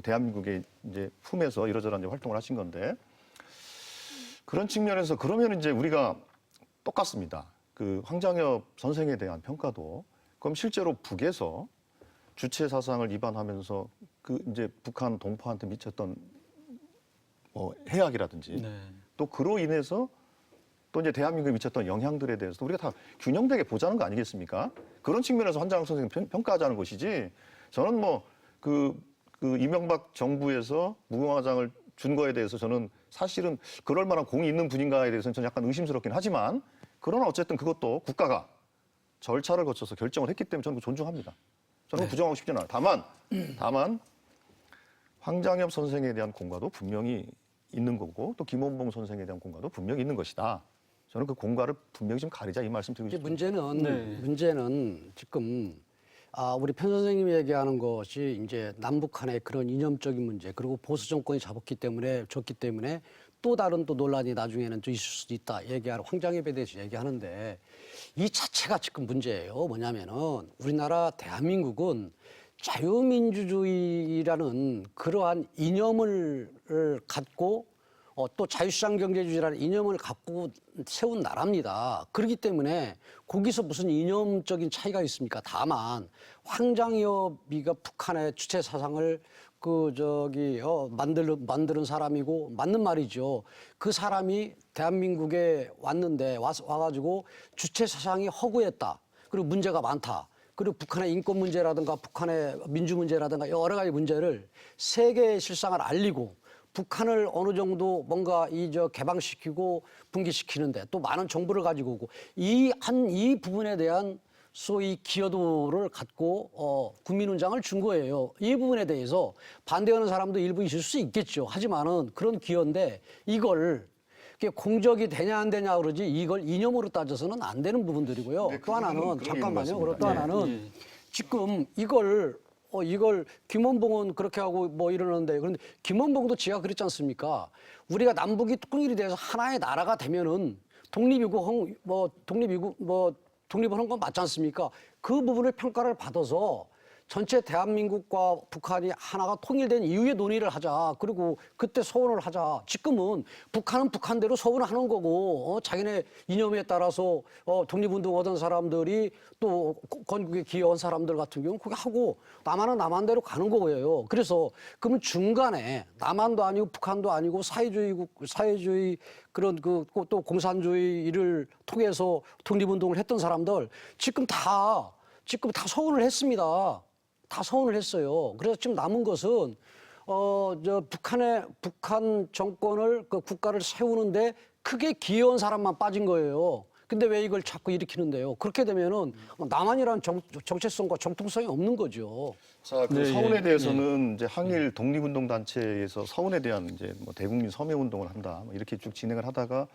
B: 대한민국의 이제 품에서 이러저러한 이제 활동을 하신 건데 그런 측면에서 그러면 이제 우리가 똑같습니다. 그 황장엽 선생에 대한 평가도 그럼 실제로 북에서 주체 사상을 위반하면서 그 이제 북한 동포한테 미쳤던 뭐 해악이라든지
A: 네.
B: 또 그로 인해서 또 이제 대한민국에 미쳤던 영향들에 대해서 우리가 다 균형되게 보자는 거 아니겠습니까? 그런 측면에서 황장엽 선생님 평가하자는 것이지 저는 뭐 그 이명박 정부에서 무궁화장을 준 거에 대해서 저는 사실은 그럴 만한 공이 있는 분인가에 대해서는 저는 약간 의심스럽긴 하지만 그러나 어쨌든 그것도 국가가 절차를 거쳐서 결정을 했기 때문에 저는 존중합니다. 저는 부정하고 싶지는 않아요. 다만 황장엽 선생에 대한 공과도 분명히 있는 거고 또 김원봉 선생에 대한 공과도 분명히 있는 것이다. 저는 그 공과를 분명히 좀 가리자 이 말씀 드리고
D: 이제
B: 싶습니다.
D: 문제는 지금 우리 편 선생님이 얘기하는 것이 이제 남북한의 그런 이념적인 문제 그리고 보수 정권이 졌기 때문에 또 다른 또 논란이 나중에는 또 있을 수도 있다 얘기하는 황장엽에 대해서 얘기하는데 이 자체가 지금 문제예요. 뭐냐면은 우리나라 대한민국은 자유민주주의라는 그러한 이념을 갖고 또 자유시장 경제주의라는 이념을 갖고 세운 나라입니다. 그렇기 때문에 거기서 무슨 이념적인 차이가 있습니까? 다만 황장엽이가 북한의 주체 사상을 만드는 사람이고 맞는 말이죠. 그 사람이 대한민국에 왔는데 와가지고 주체 사상이 허구했다. 그리고 문제가 많다. 그리고 북한의 인권 문제라든가 북한의 민주 문제라든가 여러 가지 문제를 세계 실상을 알리고 북한을 어느 정도 뭔가 개방시키고 분기시키는데 또 많은 정보를 가지고 오고 이 부분에 대한 소위 기여도를 갖고 국민훈장을 준 거예요. 이 부분에 대해서 반대하는 사람도 일부 있을 수 있겠죠. 하지만은 그런 기여인데 이걸 공적이 되냐 안 되냐 그러지 이걸 이념으로 따져서는 안 되는 부분들이고요. 또 하나는 잠깐만요. 그리고 또 하나는 지금 이걸 김원봉은 그렇게 하고 뭐 이러는데 그런데 김원봉도 지가 그랬지 않습니까? 우리가 남북이 통일이 돼서 하나의 나라가 되면은 독립을 한 건 맞지 않습니까? 그 부분을 평가를 받아서 전체 대한민국과 북한이 하나가 통일된 이후에 논의를 하자. 그리고 그때 서원을 하자. 지금은 북한은 북한대로 서원을 하는 거고 자기네 이념에 따라서 독립운동하던 사람들이 또 건국에 기여한 사람들 같은 경우는 그게 하고 남한은 남한대로 가는 거예요. 그래서 그러면 중간에 남한도 아니고 북한도 아니고 사회주의 그런 또 공산주의를 통해서 독립운동을 했던 사람들 지금 다 서원을 했습니다. 다 서원을 했어요. 그래서 지금 남은 것은 북한 정권을 국가를 세우는데 크게 기여한 사람만 빠진 거예요. 근데 왜 이걸 자꾸 일으키는데요? 그렇게 되면은 남한이라는 정체성과 정통성이 없는 거죠.
B: 자, 서운에 대해서는 이제 항일 독립운동 단체에서 서운에 대한 이제 대국민 서명 운동을 한다 이렇게 쭉 진행을 하다가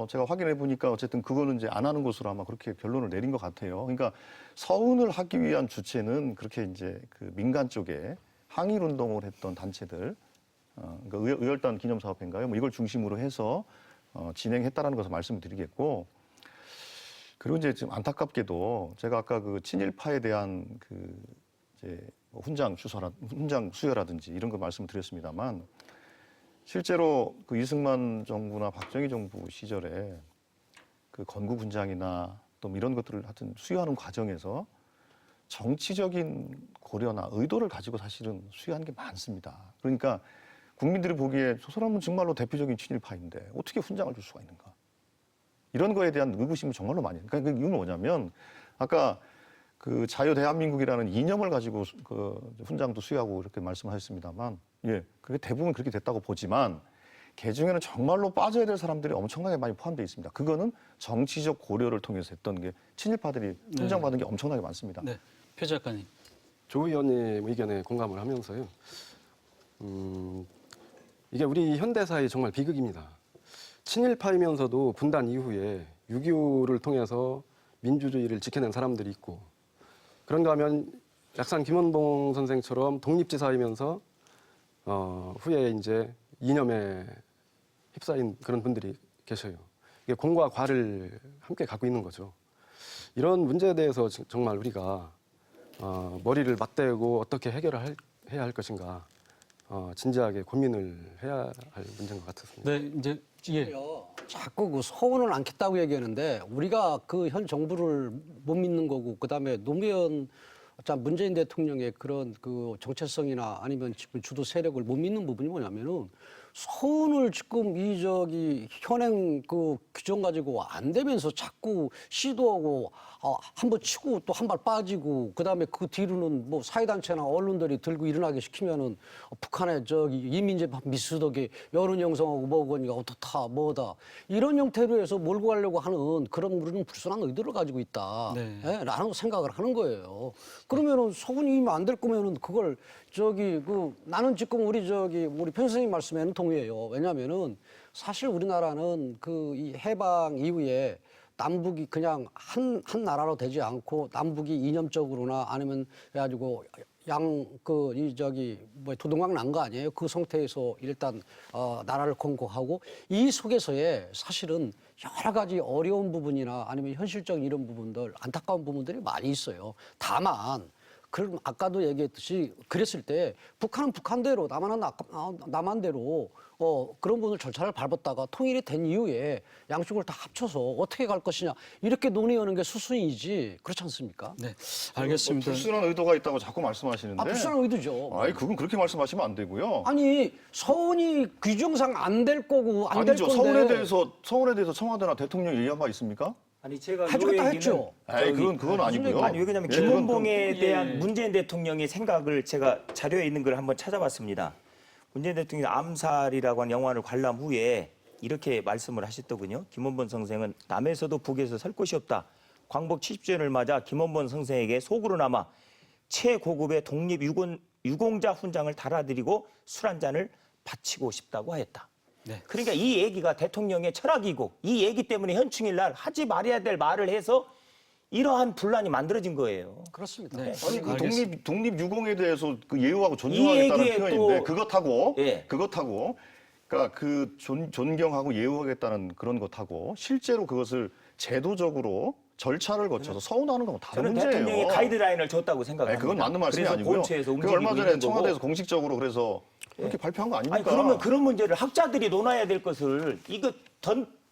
B: 제가 확인해 보니까 어쨌든 그거는 이제 안 하는 것으로 아마 그렇게 결론을 내린 것 같아요. 그러니까 서운을 하기 위한 주체는 그렇게 이제 그 민간 쪽에 항일 운동을 했던 단체들, 그러니까 의열단 기념사업회인가요? 뭐 이걸 중심으로 해서 진행했다라는 것을 말씀드리겠고, 그리고 이제 좀 안타깝게도 제가 아까 그 친일파에 대한 그 이제 훈장 수여라든지 이런 거 말씀드렸습니다만. 실제로 그 이승만 정부나 박정희 정부 시절에 그 건국훈장이나 또 이런 것들을 하여튼 수여하는 과정에서 정치적인 고려나 의도를 가지고 사실은 수여하는 게 많습니다. 그러니까 국민들이 보기에 저 사람은 정말로 대표적인 친일파인데 어떻게 훈장을 줄 수가 있는가. 이런 거에 대한 의구심을 정말로 많이 해요. 그러니까 그 이유는 뭐냐면 아까 그 자유 대한민국이라는 이념을 가지고 그 훈장도 수여하고 이렇게 말씀하셨습니다만 그게 대부분 그렇게 됐다고 보지만 그 중에는 정말로 빠져야 될 사람들이 엄청나게 많이 포함되어 있습니다. 그거는 정치적 고려를 통해서 했던 게 친일파들이 훈장받은 게 엄청나게 많습니다.
A: 네, 표 작가님.
G: 조 의원님 의견에 공감을 하면서요. 이게 우리 현대사의 정말 비극입니다. 친일파이면서도 분단 이후에 6.25를 통해서 민주주의를 지켜낸 사람들이 있고 그런가 하면 약산 김원봉 선생처럼 독립지사이면서 후에 이제 이념에 휩싸인 그런 분들이 계셔요. 이게 공과 과를 함께 갖고 있는 거죠. 이런 문제에 대해서 정말 우리가 머리를 맞대고 어떻게 해결을 해야 할 것인가 진지하게 고민을 해야 할 문제인 것 같습니다.
A: 네, 이제
D: 자꾸 그 서운을 않겠다고 얘기하는데 우리가 그 현 정부를 못 믿는 거고 그다음에 노무현 문재인 대통령의 그런 그 정체성이나 아니면 지금 주도 세력을 못 믿는 부분이 뭐냐면은 서운을 지금 현행 그 규정 가지고 안 되면서 자꾸 시도하고 한 번 치고 또 한 발 빠지고 그다음에 그 뒤로는 뭐 사회단체나 언론들이 들고 일어나게 시키면은 북한의 이민재판 미수덕에 여론 형성하고 뭐거니까 어떻다 뭐다 이런 형태로 해서 몰고 가려고 하는 그런 우리는 불순한 의도를 가지고 있다. 라는 생각을 하는 거예요. 그러면은 서운이 안 될 거면은 그걸 나는 지금 우리 편 선생님 말씀에는 경우예요. 왜냐하면은 사실 우리나라는 그 이 해방 이후에 남북이 그냥 한 나라로 되지 않고 남북이 이념적으로나 아니면 그래가지고 도동강 난 거 아니에요? 그 상태에서 일단 나라를 건국하고 이 속에서의 사실은 여러 가지 어려운 부분이나 아니면 현실적인 이런 부분들 안타까운 부분들이 많이 있어요. 다만 그럼 아까도 얘기했듯이 그랬을 때 북한은 북한대로 남한은 남한대로 그런 부분을 절차를 밟았다가 통일이 된 이후에 양쪽을 다 합쳐서 어떻게 갈 것이냐 이렇게 논의하는 게 수순이지 그렇지 않습니까?
A: 네, 알겠습니다.
B: 불순한 의도가 있다고 자꾸 말씀하시는데.
D: 불순한 의도죠.
B: 아니 그건 그렇게 말씀하시면 안 되고요.
D: 아니 서운이 규정상 안 될 거고 안 될
B: 아니죠.
D: 건데
B: 서울에 대해서 청와대나 대통령이 얘기한 바 있습니까?
H: 아니 제가 요
D: 해주겠다
H: 얘기는
D: 했죠.
B: 아니 그건 아니고요.
H: 아니 왜냐하면
B: 예,
H: 김원봉에
A: 예.
H: 대한 문재인 대통령의 생각을 제가 자료에 있는 걸 한번 찾아봤습니다. 문재인 대통령이 암살이라고 하는 영화를 관람 후에 이렇게 말씀을 하셨더군요. 김원봉 선생은 남에서도 북에서 설 곳이 없다. 광복 70주년을 맞아 김원봉 선생에게 속으로나마 최고급의 독립 유공자 훈장을 달아드리고 술 한 잔을 바치고 싶다고 하였다.
A: 네.
H: 그러니까 이 얘기가 대통령의 철학이고 이 얘기 때문에 현충일 날 하지 말아야 될 말을 해서 이러한 분란이 만들어진 거예요.
D: 그렇습니다.
A: 네.
B: 아니 그
A: 알겠습니다.
B: 독립 유공에 대해서 그 예우하고 존중하겠다는
H: 얘기에
B: 표현인데
H: 또-
B: 그것하고
H: 예.
B: 그러니까 그 존경하고 예우하겠다는 그런 것하고 실제로 그것을 제도적으로 절차를 거쳐서 서운하는 건 다른
H: 저는
B: 문제예요.
H: 대통령이 가이드라인을 줬다고
B: 아니,
H: 생각합니다.
B: 그건 맞는 말씀이
H: 그래서
B: 아니고요.
H: 본처에서
B: 그
H: 움직이고
B: 얼마 전에
H: 있는
B: 청와대에서
H: 거고.
B: 공식적으로 그래서 그렇게 발표한 거 아닙니까?
H: 아니 그러면 그런 문제를 학자들이 논해야 될 것을 이거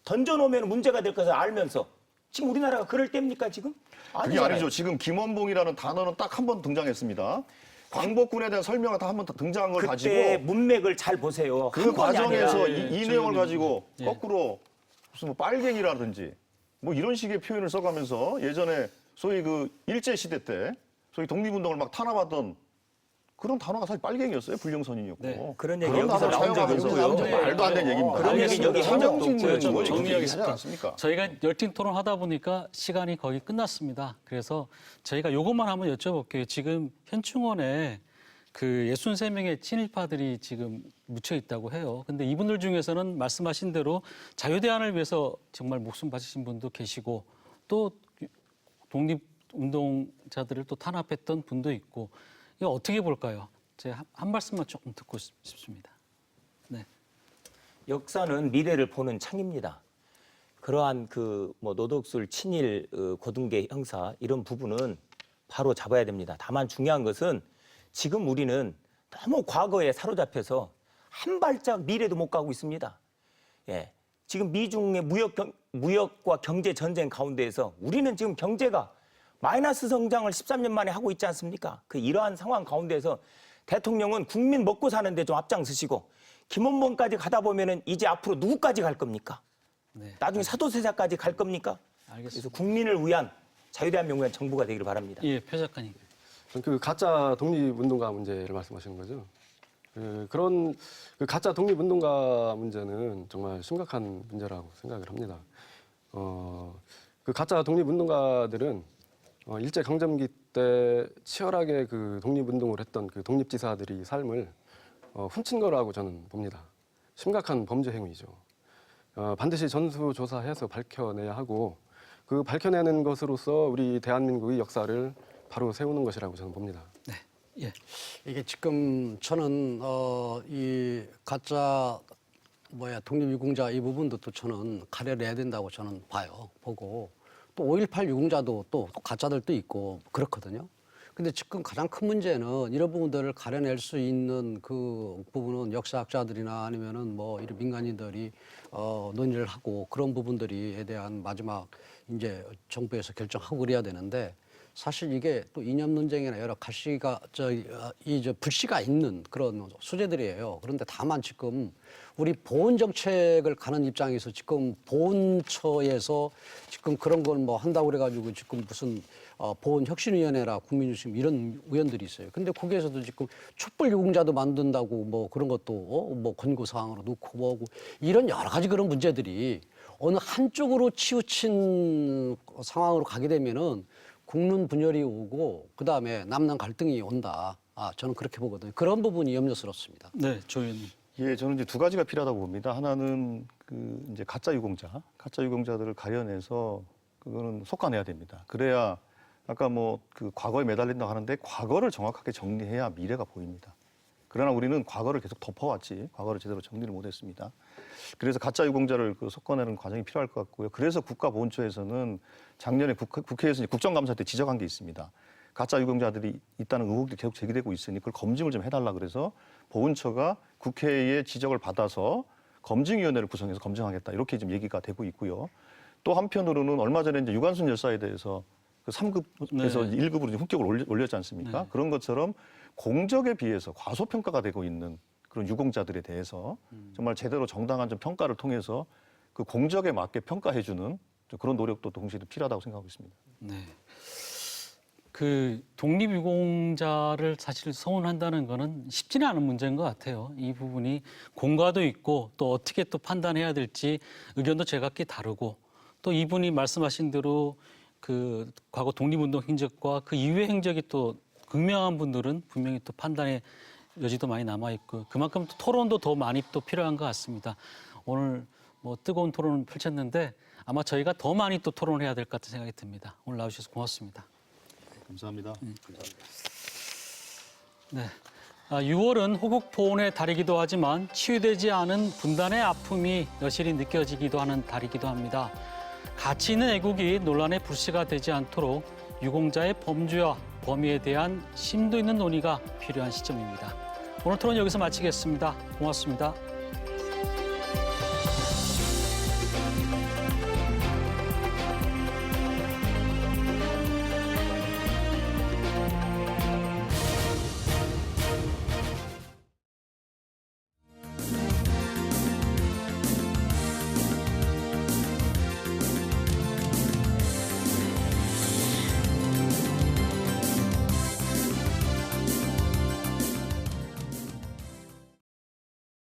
H: 던져놓으면 문제가 될 것을 알면서 지금 우리나라가 그럴 때입니까 지금?
B: 그게
H: 아니잖아요.
B: 아니죠. 지금 김원봉이라는 단어는 딱 한 번 등장했습니다. 광복군에 대한 설명을 다 한 번 등장한 걸
H: 그때
B: 가지고
H: 문맥을 잘 보세요.
B: 그
H: 한 번이
B: 과정에서
H: 아니라.
B: 이 내용을 가지고
A: 예.
B: 거꾸로 무슨 뭐 빨갱이라든지 뭐 이런 식의 표현을 써가면서 예전에 소위 그 일제 시대 때 소위 독립운동을 막 탄압하던 그런 단어가 사실 빨갱이였어요. 불령선이었고.
A: 네.
H: 그런 얘기 여기서
B: 단어
H: 나온 적이
B: 사용하면서
H: 없고요.
B: 말도 안 되는 얘기입니다.
H: 그런 얘기 여기 한 적도 없고요.
A: 좀
B: 뭐
A: 정리하겠습니다.
B: 하지 않습니까?
A: 저희가 열띤 토론하다 보니까 시간이 거의 끝났습니다. 그래서 저희가 요것만 한번 여쭤볼게요. 지금 현충원에 그 63명의 친일파들이 지금 묻혀 있다고 해요. 근데 이분들 중에서는 말씀하신 대로 자유대안을 위해서 정말 목숨 바치신 분도 계시고 또 독립운동자들을 또 탄압했던 분도 있고 이거 어떻게 볼까요? 제가 한 말씀만 조금 듣고 싶습니다. 네.
H: 역사는 미래를 보는 창입니다. 그러한 그 뭐 노덕술 친일 고등계 형사 이런 부분은 바로 잡아야 됩니다. 다만 중요한 것은 지금 우리는 너무 과거에 사로잡혀서 한 발짝 미래도 못 가고 있습니다. 예. 지금 미중의 무역과 경제 전쟁 가운데에서 우리는 지금 경제가 마이너스 성장을 13년 만에 하고 있지 않습니까? 그 이러한 상황 가운데서 대통령은 국민 먹고 사는데 좀 앞장서시고 김원봉까지 가다 보면은 이제 앞으로 누구까지 갈 겁니까?
A: 네.
H: 나중에 사도세자까지 갈 겁니까?
A: 알겠습니다.
H: 그래서 국민을 위한 자유대한민국을 위한 정부가 되기를 바랍니다.
A: 예, 표 작가님.
G: 그 가짜 독립운동가 문제를 말씀하시는 거죠. 그런 그 가짜 독립운동가 문제는 정말 심각한 문제라고 생각을 합니다. 그 가짜 독립운동가들은 일제 강점기 때 치열하게 그 독립운동을 했던 그 독립지사들이 삶을 훔친 거라고 저는 봅니다. 심각한 범죄 행위죠. 반드시 전수조사해서 밝혀내야 하고 그 밝혀내는 것으로서 우리 대한민국의 역사를 바로 세우는 것이라고 저는 봅니다.
A: 네. 예.
D: 이게 지금 저는 이 가짜 독립유공자 이 부분도 또 저는 가려내야 된다고 저는 보고 또 5.18 유공자도 또 가짜들도 있고 그렇거든요. 근데 지금 가장 큰 문제는 이런 부분들을 가려낼 수 있는 그 부분은 역사학자들이나 아니면은 뭐 이런 민간인들이 논의를 하고 그런 부분들에 대한 마지막 이제 정부에서 결정하고 그래야 되는데 사실 이게 또 이념 논쟁이나 여러 가시가 불씨가 있는 그런 소재들이에요. 그런데 다만 지금 우리 보훈 정책을 가는 입장에서 지금 보훈처에서 지금 그런 걸 뭐 한다고 그래가지고 지금 무슨 보훈혁신위원회라 국민중심 이런 의원들이 있어요. 근데 거기에서도 지금 촛불 유공자도 만든다고 뭐 그런 것도 뭐 권고 사항으로 놓고 뭐고 이런 여러 가지 그런 문제들이 어느 한쪽으로 치우친 상황으로 가게 되면은 국론 분열이 오고 그다음에 남남 갈등이 온다. 저는 그렇게 보거든요. 그런 부분이 염려스럽습니다.
A: 네, 조 의원님.
B: 예, 저는 이제 두 가지가 필요하다고 봅니다. 하나는 그 이제 가짜 유공자들을 가려내서 그거는 속아내야 됩니다. 그래야 아까 뭐 그 과거에 매달린다고 하는데 과거를 정확하게 정리해야 미래가 보입니다. 그러나 우리는 과거를 계속 덮어왔지 과거를 제대로 정리를 못했습니다. 그래서 가짜 유공자를 그 섞어내는 과정이 필요할 것 같고요. 그래서 국가보훈처에서는 작년에 국회에서 이제 국정감사 때 지적한 게 있습니다. 가짜 유공자들이 있다는 의혹이 계속 제기되고 있으니 그걸 검증을 좀 해달라 그래서 보훈처가 국회의 지적을 받아서 검증위원회를 구성해서 검증하겠다 이렇게 지금 얘기가 되고 있고요. 또 한편으로는 얼마 전에 이제 유관순 열사에 대해서 그 3급에서
A: 네.
B: 1급으로 훈격을 올렸지 않습니까?
A: 네.
B: 그런 것처럼 공적에 비해서 과소평가가 되고 있는 그런 유공자들에 대해서 정말 제대로 정당한 좀 평가를 통해서 그 공적에 맞게 평가해주는 그런 노력도 동시에 필요하다고 생각하고 있습니다.
A: 네. 그 독립유공자를 사실 서운한다는 거는 쉽지는 않은 문제인 것 같아요. 이 부분이 공과도 있고 또 어떻게 또 판단해야 될지 의견도 제각기 다르고 또 이분이 말씀하신 대로 그 과거 독립운동 행적과 그 이후의 행적이 또 극명한 분들은 분명히 또 판단의 여지도 많이 남아 있고 그만큼 또 토론도 더 많이 또 필요한 것 같습니다. 오늘 뭐 뜨거운 토론을 펼쳤는데 아마 저희가 더 많이 또 토론을 해야 될 것 같은 생각이 듭니다. 오늘 나오셔서 고맙습니다.
B: 감사합니다.
A: 네. 6월은 호국보훈의 달이기도 하지만 치유되지 않은 분단의 아픔이 여실히 느껴지기도 하는 달이기도 합니다. 가치 있는 애국이 논란의 불씨가 되지 않도록 유공자의 범주와 범위에 대한 심도 있는 논의가 필요한 시점입니다. 오늘 토론 여기서 마치겠습니다. 고맙습니다.